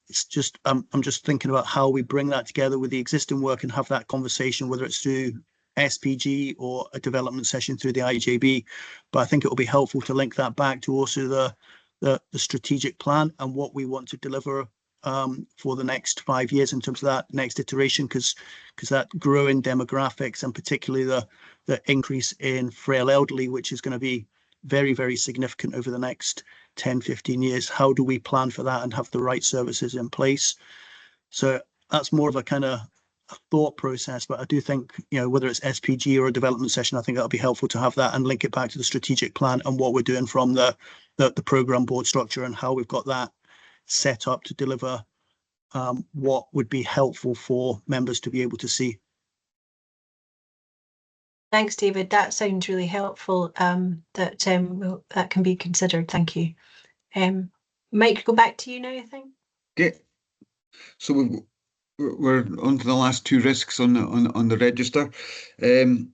[SPEAKER 8] It's just I'm just thinking about how we bring that together with the existing work and have that conversation, whether it's through SPG or a development session through the IJB. But I think it will be helpful to link that back to also the strategic plan and what we want to deliver for the next 5 years in terms of that next iteration, because that growing demographics, and particularly the increase in frail elderly, which is going to be very, very significant over the next 10-15 years. How do we plan for that and have the right services in place? So that's more of a kind of a thought process, but I do think, whether it's SPG or a development session, I think that'll be helpful to have that and link it back to the strategic plan and what we're doing from the programme board structure, and how we've got that set up to deliver what would be helpful for members to be able to see.
[SPEAKER 2] Thanks, David. That sounds really helpful. That can be considered. Thank you. Mike, go back to you now, I think.
[SPEAKER 7] Okay. So we're on to the last two risks on the register, and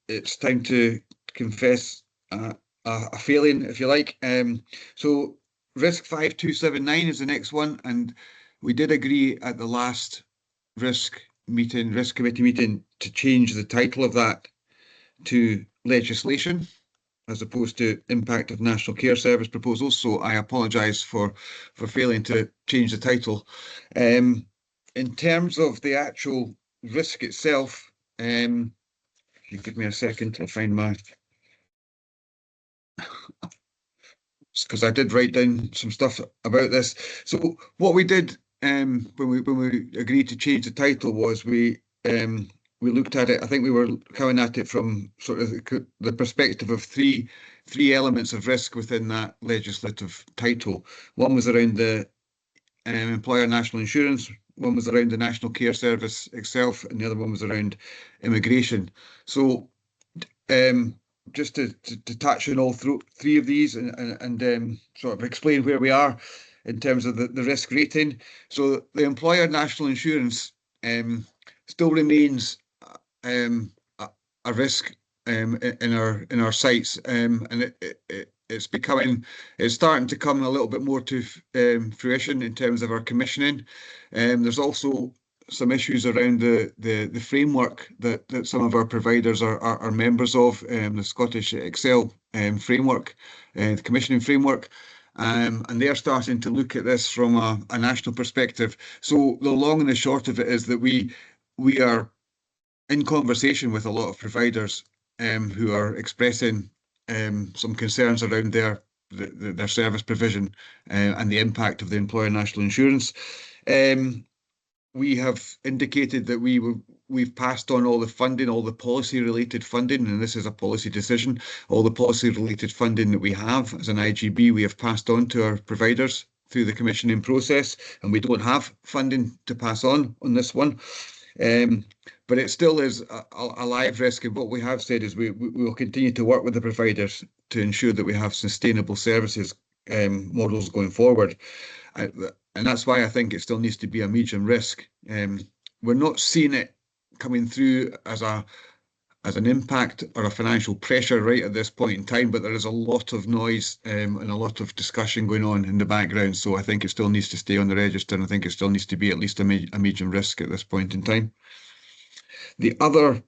[SPEAKER 7] it's time to confess a failing, if you like. So risk 5279 is the next one, and we did agree at the last risk committee meeting to change the title of that to legislation as opposed to impact of National Care Service proposals. So I apologise for failing to change the title. In terms of the actual risk itself, if you give me a second to find my, because I did write down some stuff about this. So what we did when we agreed to change the title was we looked at it. I think we were coming at it from sort of the perspective of three elements of risk within that legislative title. One was around the employer national insurance, one was around the National Care Service itself, and the other one was around immigration. So just to touch on all three of these and sort of explain where we are in terms of the risk rating. So the employer national insurance still remains a risk in our sites, and it's starting to come a little bit more to fruition in terms of our commissioning. There's also some issues around the framework that some of our providers are members of, the Scottish Excel framework, the commissioning framework. And they're starting to look at this from a national perspective. So the long and the short of it is that we are in conversation with a lot of providers who are expressing some concerns around their service provision and the impact of the employer national insurance. we have indicated that we've passed on all the funding, all the policy-related funding, and this is a policy decision. All the policy-related funding that we have as an IJB, we have passed on to our providers through the commissioning process, and we don't have funding to pass on this one. But it still is a live risk, and what we have said is we will continue to work with the providers to ensure that we have sustainable services models going forward. And that's why I think it still needs to be a medium risk. We're not seeing it coming through as an impact or a financial pressure right at this point in time, but there is a lot of noise and a lot of discussion going on in the background. So I think it still needs to stay on the register, and I think it still needs to be at least a medium risk at this point in time. The other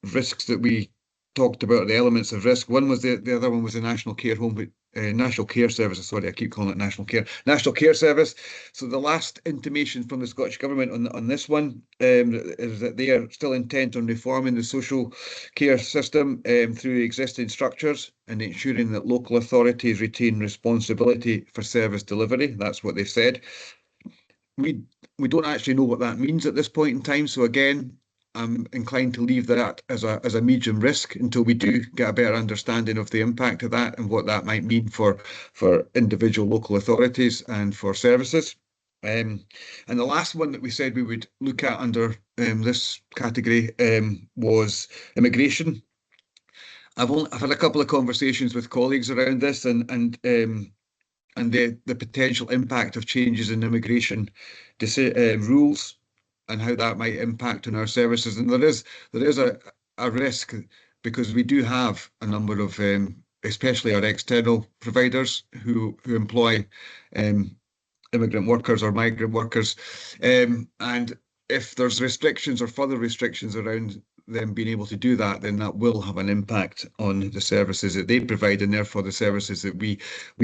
[SPEAKER 7] risks that we talked about, the elements of risk, one was the other one was the National Care Home, National Care Service. Sorry, I keep calling it National Care Service. So the last intimation from the Scottish Government on this one is that they are still intent on reforming the social care system through existing structures and ensuring that local authorities retain responsibility for service delivery. That's what they've said. We don't actually know what that means at this point in time. So again, I'm inclined to leave that as a medium risk until we do get a better understanding of the impact of that and what that might mean for individual local authorities and for services. And the last one that we said we would look at under this category was immigration. I've had a couple of conversations with colleagues around this and the potential impact of changes in immigration rules and how that might impact on our services. And there is a risk because we do have a number of, especially our external providers who employ immigrant workers or migrant workers. And if there's restrictions or further restrictions around them being able to do that, then that will have an impact on the services that they provide and therefore the services that we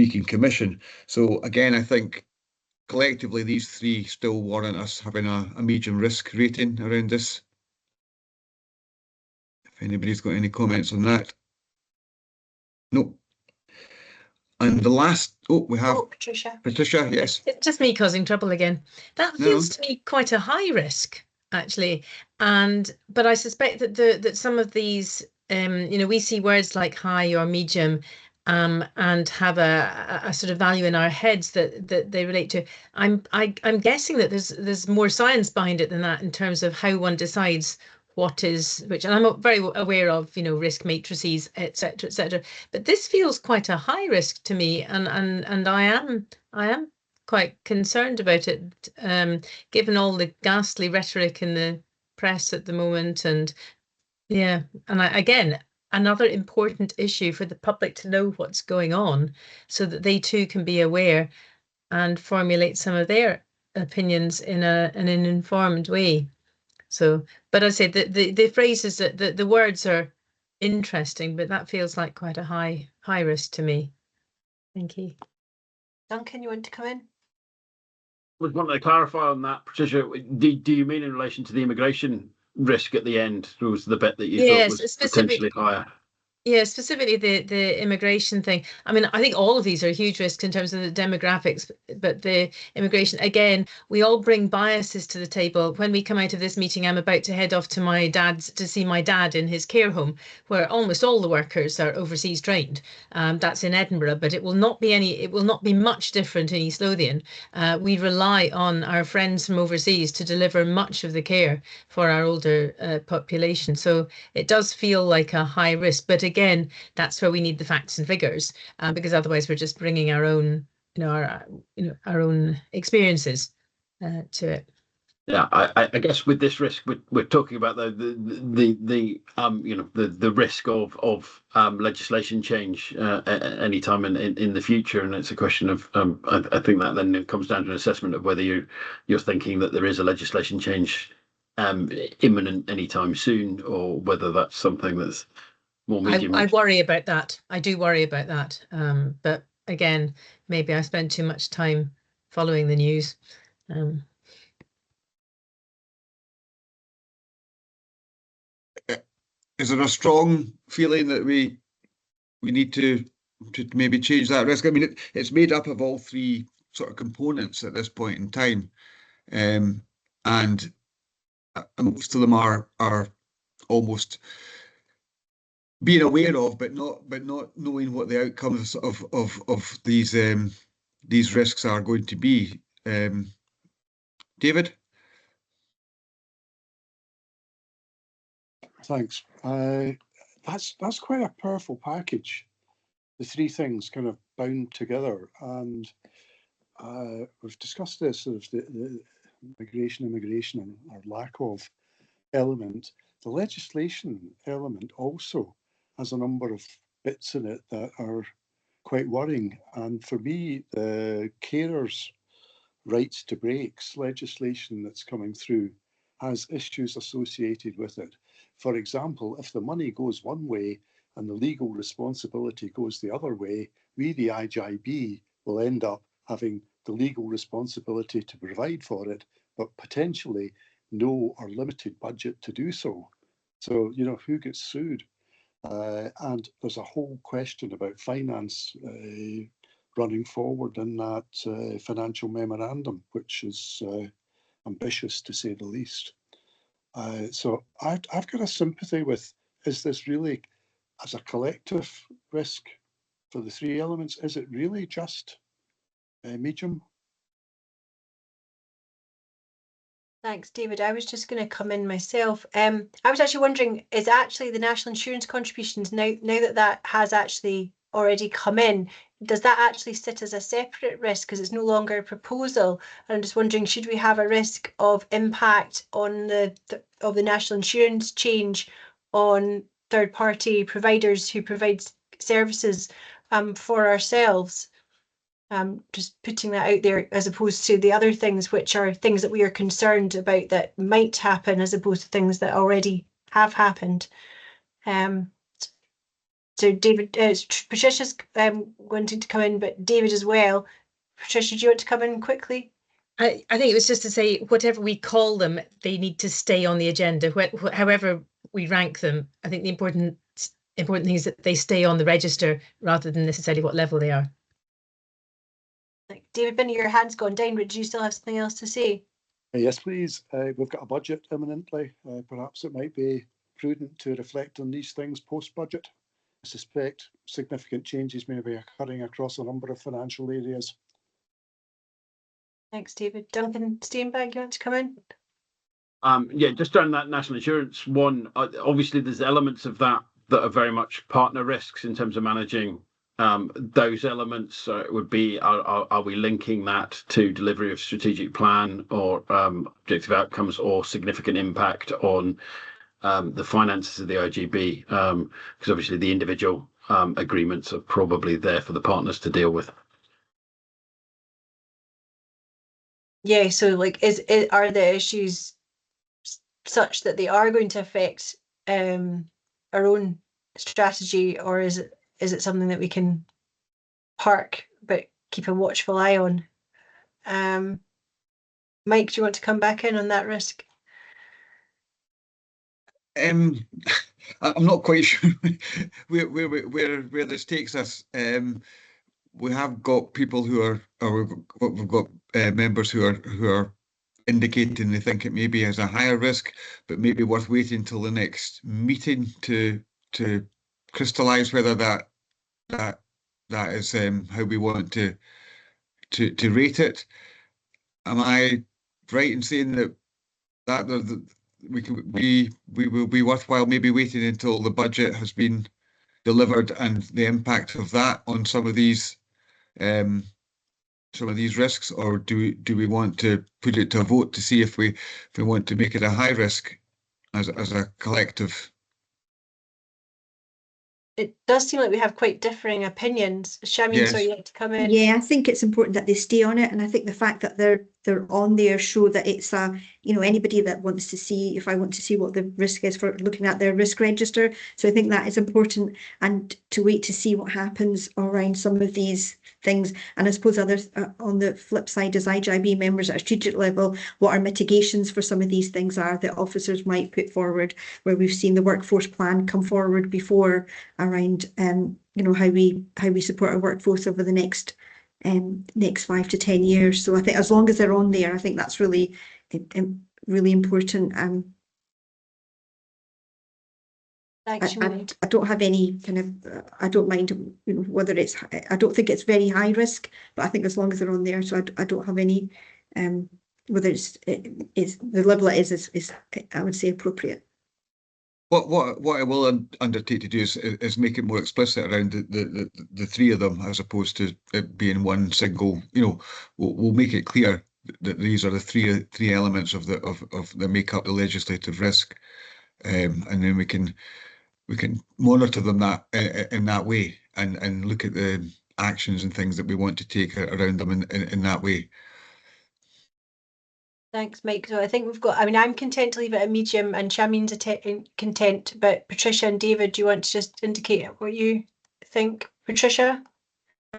[SPEAKER 7] can commission. So again, I think collectively, these three still warrant us having a medium risk rating around this. If anybody's got any comments on that. No. And the last, we have
[SPEAKER 2] Patricia.
[SPEAKER 7] Patricia, yes.
[SPEAKER 4] It's just me causing trouble again. That feels to me quite a high risk, actually. But I suspect that some of these, we see words like high or medium, and have a sort of value in our heads that they relate to. I'm guessing that there's more science behind it than that in terms of how one decides what is which. And I'm very aware of risk matrices, etc., etc. But this feels quite a high risk to me, and I am quite concerned about it, given all the ghastly rhetoric in the press at the moment. And yeah, and again, another important issue for the public to know what's going on so that they too can be aware and formulate some of their opinions in an informed way. So, but I say the phrases, that the words are interesting, but that feels like quite a high risk to me. Thank you.
[SPEAKER 2] Duncan, you want to come in?
[SPEAKER 3] I was wanting to clarify on that, Patricia. Do you mean in relation to the immigration risk at the end? Was the bit that you thought was potentially higher?
[SPEAKER 4] Yeah, specifically the immigration thing. I mean, I think all of these are huge risks in terms of the demographics, but the immigration, again, we all bring biases to the table. When we come out of this meeting, I'm about to head off to my dad's to see my dad in his care home, where almost all the workers are overseas trained. That's in Edinburgh, but it will not be much different in East Lothian. We rely on our friends from overseas to deliver much of the care for our older population. So it does feel like a high risk, but again, that's where we need the facts and figures, because otherwise we're just bringing our own, our own experiences to it.
[SPEAKER 3] Yeah, I guess with this risk, we're talking about the risk of legislation change any time in the future, and it's a question of I think that then it comes down to an assessment of whether you're thinking that there is a legislation change imminent anytime soon, or whether that's something that's more medium.
[SPEAKER 4] I worry about that. I do worry about that. But again, maybe I spend too much time following the news.
[SPEAKER 7] Is there a strong feeling that we need to maybe change that risk? I mean, it's made up of all three sort of components at this point in time. and most of them are almost being aware of, but not knowing what the outcomes of these risks are going to be. David?
[SPEAKER 9] Thanks. That's quite a powerful package. The three things kind of bound together, and we've discussed this sort of the migration, immigration, and our lack of element. The legislation element also has a number of bits in it that are quite worrying. And for me, the carers' rights to breaks legislation that's coming through has issues associated with it. For example, if the money goes one way and the legal responsibility goes the other way, we, the IJB, will end up having the legal responsibility to provide for it, but potentially no or limited budget to do so. So, you know, who gets sued? And there's a whole question about finance running forward in that financial memorandum, which is ambitious to say the least. So I've got a sympathy with, is this really, as a collective risk for the three elements, is it really just medium?
[SPEAKER 2] Thanks, David. I was just going to come in myself. I was actually wondering, is actually the national insurance contributions, now that has actually already come in, does that actually sit as a separate risk because it's no longer a proposal? And I'm just wondering, should we have a risk of impact on the national insurance change on third-party providers who provide services for ourselves? Just putting that out there, as opposed to the other things, which are things that we are concerned about that might happen, as opposed to things that already have happened. So David, Patricia's wanting to come in, but David as well. Patricia, do you want to come in quickly?
[SPEAKER 4] I think it was just to say, whatever we call them, they need to stay on the agenda. However we rank them, I think the important thing is that they stay on the register rather than necessarily what level they are.
[SPEAKER 2] David Binney, your hand's gone down, but do you still have something else to say?
[SPEAKER 9] Yes, please. We've got a budget imminently. Perhaps it might be prudent to reflect on these things post-budget. I suspect significant changes may be occurring across a number of financial areas.
[SPEAKER 2] Thanks, David. Duncan Steenbag, you want to come in?
[SPEAKER 3] Yeah, just on that national insurance one, obviously there's elements of that are very much partner risks in terms of managing those elements. It would be, are we linking that to delivery of strategic plan or objective outcomes or significant impact on the finances of the IJB? Because obviously the individual agreements are probably there for the partners to deal with.
[SPEAKER 2] Yeah, so like, are the issues such that they are going to affect our own strategy, or is it something that we can park but keep a watchful eye on? Mike, do you want to come back in on that risk?
[SPEAKER 7] I'm not quite sure where this takes us. We have got people who are, or we've got members who are indicating they think it maybe has a higher risk, but maybe worth waiting till the next meeting to crystallise whether that is how we want to rate it. Am I right in saying that we will be worthwhile maybe waiting until the budget has been delivered and the impact of that on some of these risks, or do we want to put it to a vote to see if we want to make it a high risk as a collective?
[SPEAKER 2] It does seem like we have quite differing opinions. Shamin,
[SPEAKER 7] Yes.
[SPEAKER 2] sorry, you had to come in.
[SPEAKER 5] Yeah, I think it's important that they stay on it, and I think the fact that they're on there show that it's anybody that wants to see, if I want to see what the risk is for looking at their risk register. So I think that is important, and to wait to see what happens around some of these things. And I suppose others on the flip side, as IJB members at a strategic level, what our mitigations for some of these things are that officers might put forward, where we've seen the workforce plan come forward before around how we support our workforce over the next 5 to 10 years. So I think as long as they're on there, I think that's really really important.
[SPEAKER 2] Thanks, Sinead.
[SPEAKER 5] I don't have any kind of, I don't mind, you know, whether it's, I don't think it's very high risk, but I think as long as they're on there, so I don't have any, whether it's the level it is I would say appropriate.
[SPEAKER 7] What I will undertake to do is make it more explicit around the three of them, as opposed to it being one single. You know, we'll make it clear that these are the three elements of that make up the legislative risk, and then we can monitor them in that way, and look at the actions and things that we want to take around them in that way.
[SPEAKER 2] Thanks, Mike. So I think we've got, I mean, I'm content to leave it at medium, and Shamin's content, but Patricia and David, do you want to just indicate what you think? Patricia?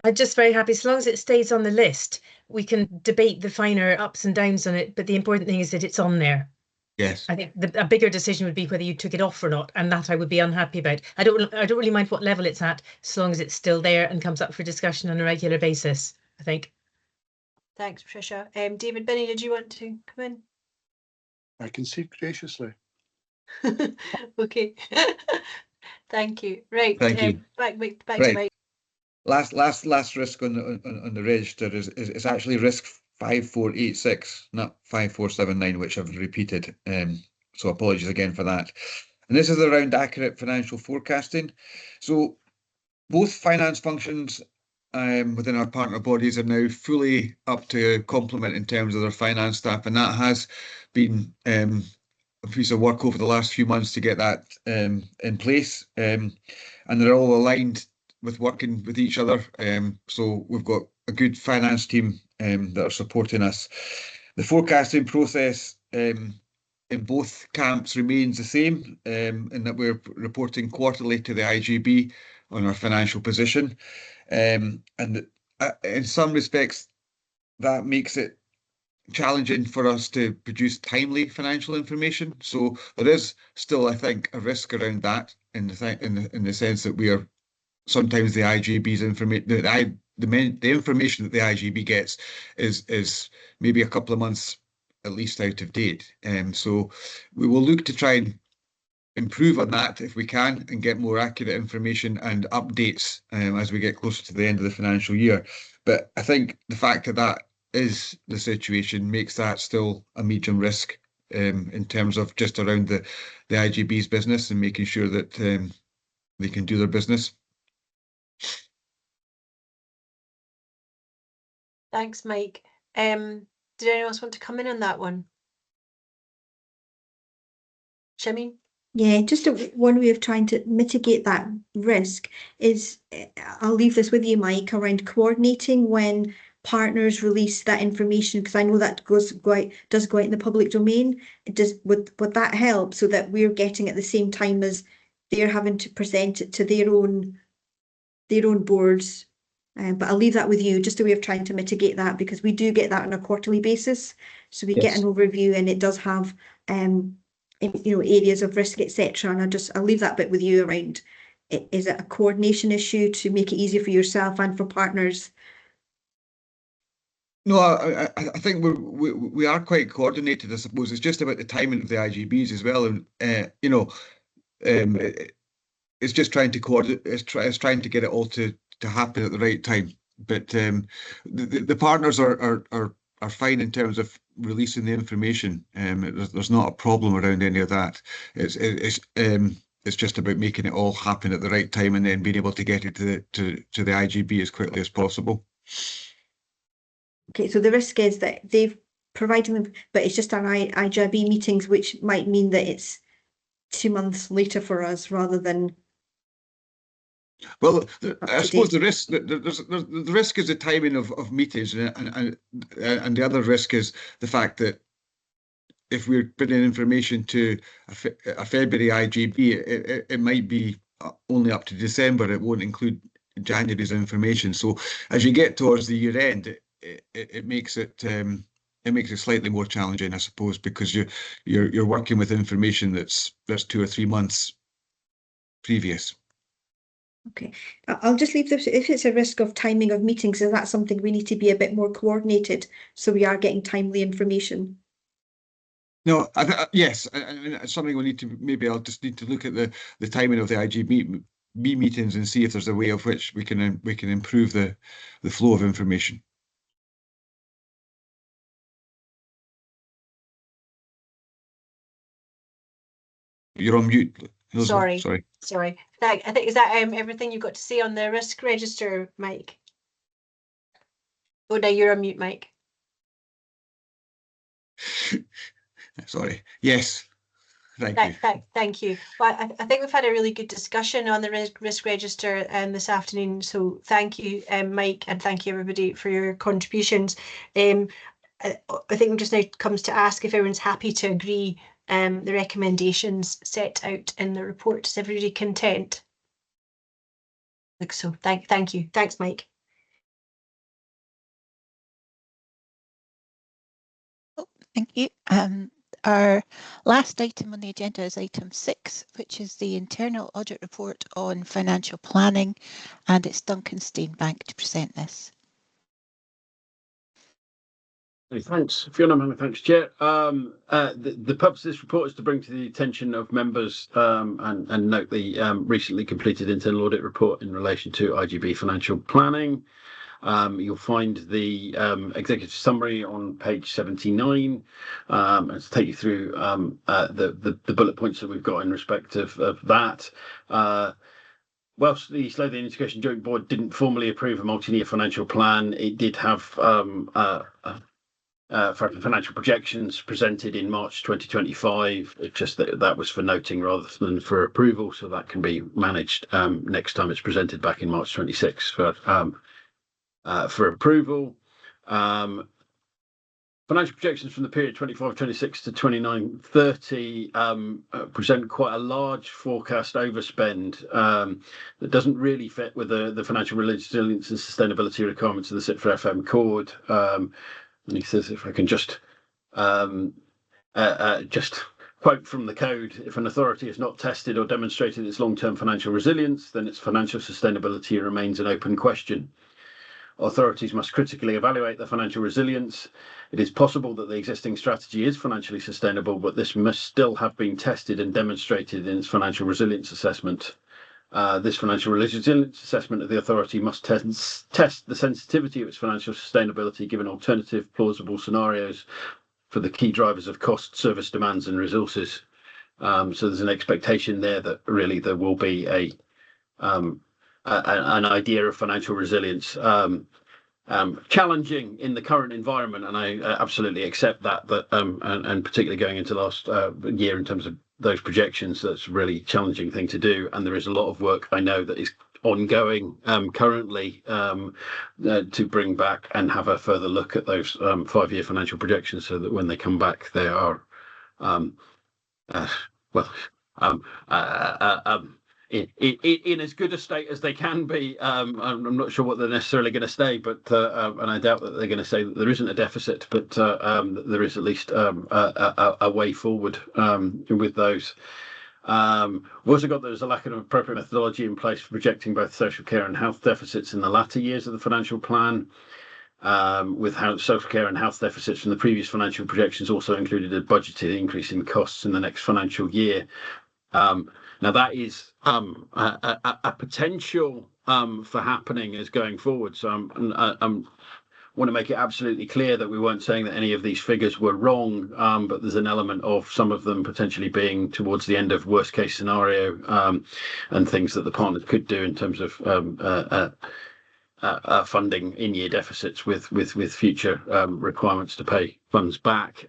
[SPEAKER 4] I'm just very happy, as long as it stays on the list, we can debate the finer ups and downs on it, but the important thing is that it's on there.
[SPEAKER 7] Yes.
[SPEAKER 4] I think a bigger decision would be whether you took it off or not, and that I would be unhappy about. I don't really mind what level it's at, as long as it's still there and comes up for discussion on a regular basis, I think.
[SPEAKER 2] Thanks, Patricia. David, Binnie, did you want to come in?
[SPEAKER 9] I concede graciously.
[SPEAKER 2] Okay. Thank you. Right.
[SPEAKER 7] Thank you.
[SPEAKER 2] Back
[SPEAKER 7] Right.
[SPEAKER 2] to Mike.
[SPEAKER 7] Last risk on the register is actually risk 5486, not 5479, which I've repeated. So apologies again for that. And this is around accurate financial forecasting. So both finance functions within our partner bodies are now fully up to complement in terms of their finance staff, and that has been a piece of work over the last few months to get that in place, and they're all aligned with working with each other. So we've got a good finance team that are supporting us. The forecasting process in both camps remains the same, in that we're reporting quarterly to the IJB on our financial position. And in some respects, that makes it challenging for us to produce timely financial information. So there is still, I think, a risk around that in the sense that we are sometimes the IJB's information, the information that the IJB gets is maybe a couple of months at least out of date. So we will look to try and improve on that if we can, and get more accurate information and updates as we get closer to the end of the financial year. But I think the fact that that is the situation makes that still a medium risk in terms of just around the IJB's business and making sure that they can do their business.
[SPEAKER 2] Thanks, Mike. Did anyone else want to come in on that one? Shimmy?
[SPEAKER 5] Yeah, just one way of trying to mitigate that risk is, I'll leave this with you, Mike, around coordinating when partners release that information, because I know that does go out in the public domain. Would that help, so that we're getting at the same time as they're having to present it to their own boards? But I'll leave that with you, just a way of trying to mitigate that, because we do get that on a quarterly basis. So we get an overview, and it does have areas of risk, etc. And I'll leave that bit with you around, is it a coordination issue to make it easier for yourself and for partners?
[SPEAKER 7] No, I think we are quite coordinated, I suppose. It's just about the timing of the IJBs as well, and it's just trying to coordinate. It's trying to get it all to happen at the right time. But the partners are fine in terms of releasing the information. There's not a problem around any of that. It's just about making it all happen at the right time, and then being able to get it to the IJB as quickly as possible.
[SPEAKER 5] Okay, so the risk is that they've provided them, but it's just our IJB meetings, which might mean that it's 2 months later for us rather than.
[SPEAKER 7] Well, I suppose the risk is the timing of meetings, and the other risk is the fact that if we're putting information to a February IJB, it might be only up to December. It won't include January's information. So as you get towards the year end, it makes it slightly more challenging, I suppose, because you're working with information that's 2 or 3 months previous.
[SPEAKER 5] Okay, I'll just leave this. If it's a risk of timing of meetings, is that something we need to be a bit more coordinated, so we are getting timely information?
[SPEAKER 7] No, yes, I mean, it's something we need to, maybe I'll just need to look at the timing of the IJB meetings and see if there's a way of which we can improve the flow of information. You're on mute, Elizabeth.
[SPEAKER 2] Sorry. I think, is that everything you've got to say on the risk register, Mike? Oh, no, you're on mute, Mike.
[SPEAKER 7] Sorry. Yes.
[SPEAKER 2] Thank you. Well, I think we've had a really good discussion on the risk register this afternoon. So thank you, Mike, and thank you everybody for your contributions. I think just now comes to ask if everyone's happy to agree the recommendations set out in the report. Is everybody content? Like so. Thank you. Thanks, Mike.
[SPEAKER 1] Thank you. Our last item on the agenda is item 6, which is the internal audit report on financial planning, and it's Duncan Steenbank to present this.
[SPEAKER 3] Thanks, Fiona. Thanks, Chair. The purpose of this report is to bring to the attention of members and note the recently completed internal audit report in relation to IJB financial planning. You'll find the executive summary on page 79 and to take you through the bullet points that we've got in respect of that. Whilst the East Lothian Integration Joint Board didn't formally approve a multi-year financial plan, it did have financial projections presented in March 2025. It's just that was for noting rather than for approval, so that can be managed next time it's presented back in March 26 for approval. Financial projections from the period 25-26 to 29-30 present quite a large forecast overspend that doesn't really fit with the financial resilience and sustainability requirements of the SIT for FM Code. And he says, if I can just quote from the code, if an authority has not tested or demonstrated its long-term financial resilience, then its financial sustainability remains an open question. Authorities must critically evaluate their financial resilience. It is possible that the existing strategy is financially sustainable, but this must still have been tested and demonstrated in its financial resilience assessment. This financial resilience assessment of the authority must test the sensitivity of its financial sustainability given alternative plausible scenarios for the key drivers of cost, service demands and resources. So there's an expectation there that really there will be an idea of financial resilience challenging in the current environment, and I absolutely accept that. But and particularly going into last year in terms of those projections, that's a really challenging thing to do. And there is a lot of work I know that is ongoing currently to bring back and have a further look at those 5-year financial projections, so that when they come back, they are in as good a state as they can be. I'm not sure what they're necessarily going to say, but and I doubt that they're going to say that there isn't a deficit, but there is at least a way forward with those. We also got there's a lack of appropriate methodology in place for projecting both social care and health deficits in the latter years of the financial plan. With social care and health deficits from the previous financial projections also included a budgeted increase in costs in the next financial year. Now that is a potential for happening as going forward. So I want to make it absolutely clear that we weren't saying that any of these figures were wrong, but there's an element of some of them potentially being towards the end of worst case scenario and things that the partners could do in terms of funding in-year deficits with future requirements to pay funds back.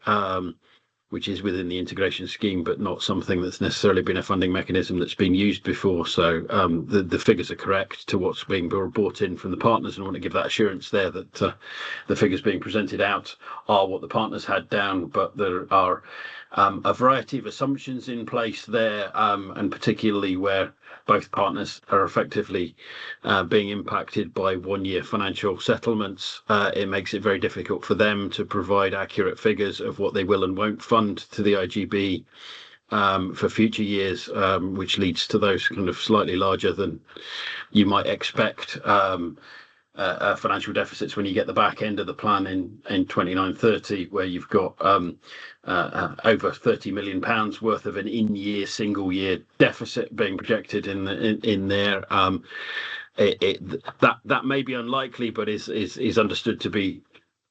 [SPEAKER 3] Which is within the integration scheme, but not something that's necessarily been a funding mechanism that's been used before. So the figures are correct to what's being brought in from the partners, and I want to give that assurance there that the figures being presented out are what the partners had down, but there are a variety of assumptions in place there, and particularly where both partners are effectively being impacted by 1-year financial settlements. It makes it very difficult for them to provide accurate figures of what they will and won't fund to the IJB for future years, which leads to those kind of slightly larger than you might expect financial deficits when you get the back end of the plan in 29-30, where you've got over £30 million worth of an in-year, single-year deficit being projected in there. That may be unlikely, but is understood to be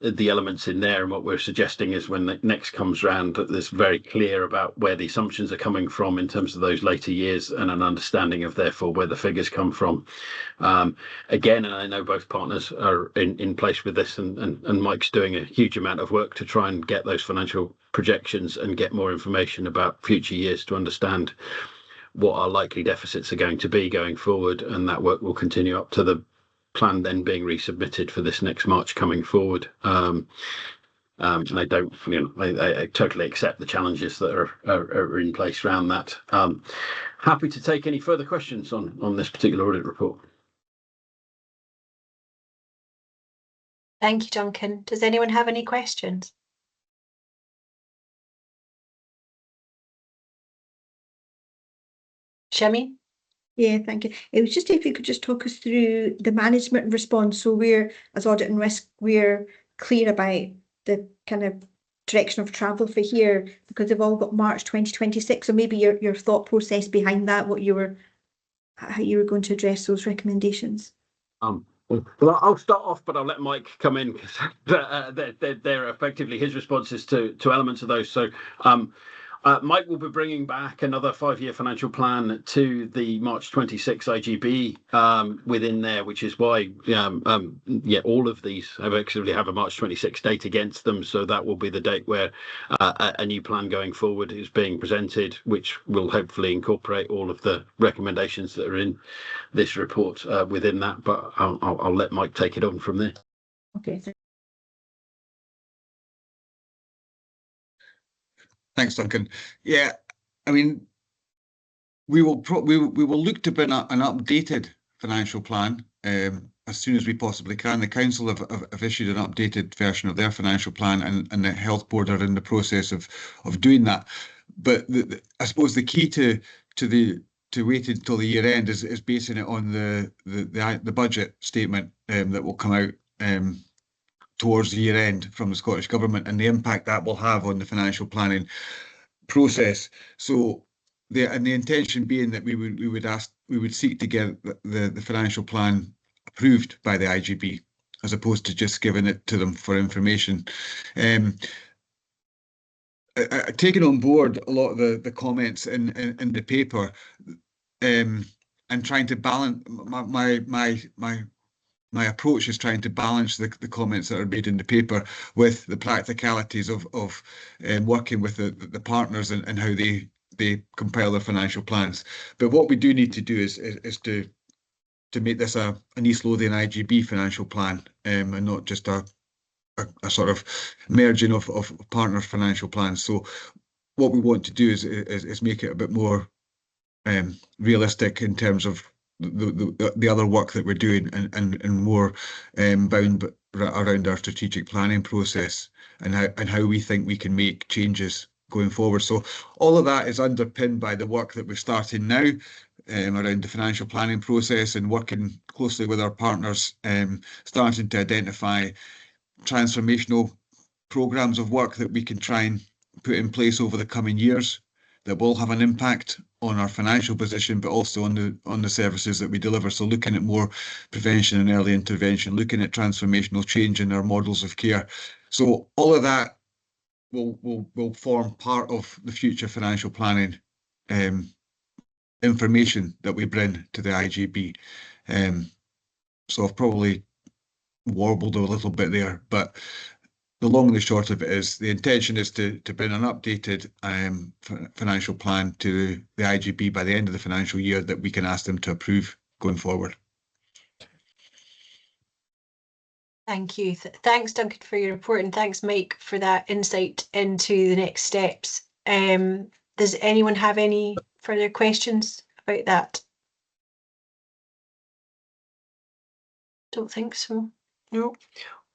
[SPEAKER 3] the elements in there. And what we're suggesting is when the next comes round, that there's very clear about where the assumptions are coming from in terms of those later years, and an understanding of therefore where the figures come from. Again, and I know both partners are in place with this, and Mike's doing a huge amount of work to try and get those financial projections and get more information about future years to understand what our likely deficits are going to be going forward, and that work will continue up to the plan then being resubmitted for this next March coming forward. And I don't, I totally accept the challenges that are in place around that. Happy to take any further questions on this particular audit report.
[SPEAKER 2] Thank you, Duncan. Does anyone have any questions? Shami?
[SPEAKER 5] Yeah, thank you. It was just if you could just talk us through the management response. So we're, as audit and risk, we're clear about the kind of direction of travel for here, because they've all got March 2026. So maybe your thought process behind that, how you were going to address those recommendations.
[SPEAKER 3] Well, I'll start off, but I'll let Mike come in, because they're effectively his responses to elements of those. So Mike will be bringing back another 5-year financial plan to the March 26 IJB within there, which is why all of these effectively have a March 26 date against them. So that will be the date where a new plan going forward is being presented, which will hopefully incorporate all of the recommendations that are in this report within that. But I'll let Mike take it on from there.
[SPEAKER 5] Okay.
[SPEAKER 7] Thanks, Duncan. Yeah, I mean, we will look to bring an updated financial plan as soon as we possibly can. The council have issued an updated version of their financial plan, and the health board are in the process of doing that. But I suppose the key to waiting until the year end is basing it on the budget statement that will come out towards the year end from the Scottish Government, and the impact that will have on the financial planning process. So the intention being that we would seek to get the financial plan approved by the IJB, as opposed to just giving it to them for information. Taking on board a lot of the comments in the paper, and trying to balance my approach is trying to balance the comments that are made in the paper with the practicalities of working with the partners and how they compile their financial plans. But what we do need to do is to make this an East Lothian IJB financial plan, and not just a sort of merging of partner financial plans. So what we want to do is make it a bit more realistic in terms of the other work that we're doing, and more bound around our strategic planning process, and how we think we can make changes going forward. So all of that is underpinned by the work that we're starting now around the financial planning process, and working closely with our partners, starting to identify transformational programs of work that we can try and put in place over the coming years that will have an impact on our financial position, but also on the services that we deliver. So looking at more prevention and early intervention, looking at transformational change in our models of care. So all of that will form part of the future financial planning information that we bring to the IJB. So I've probably warbled a little bit there, but the long and the short of it is the intention is to bring an updated financial plan to the IJB by the end of the financial year that we can ask them to approve going forward.
[SPEAKER 2] Thank you. Thanks, Duncan, for your report, and thanks, Mike, for that insight into the next steps. Does anyone have any further questions about that? Don't think so. No.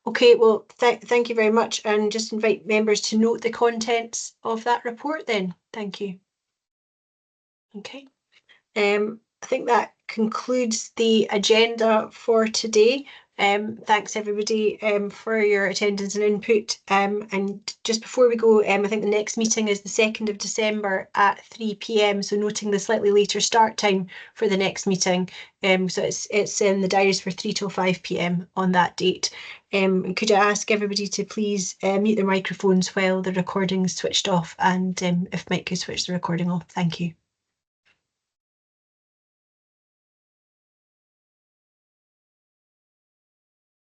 [SPEAKER 2] Okay, well, thank you very much, and just invite members to note the contents of that report then. Thank you. Okay. I think that concludes the agenda for today. Thanks everybody for your attendance and input. And just before we go, I think the next meeting is the 2nd of December at 3 p.m. So noting the slightly later start time for the next meeting. So it's in the diaries for 3 till 5 p.m. on that date. Could I ask everybody to please mute their microphones while the recording is switched off, and if Mike could switch the recording off, thank you.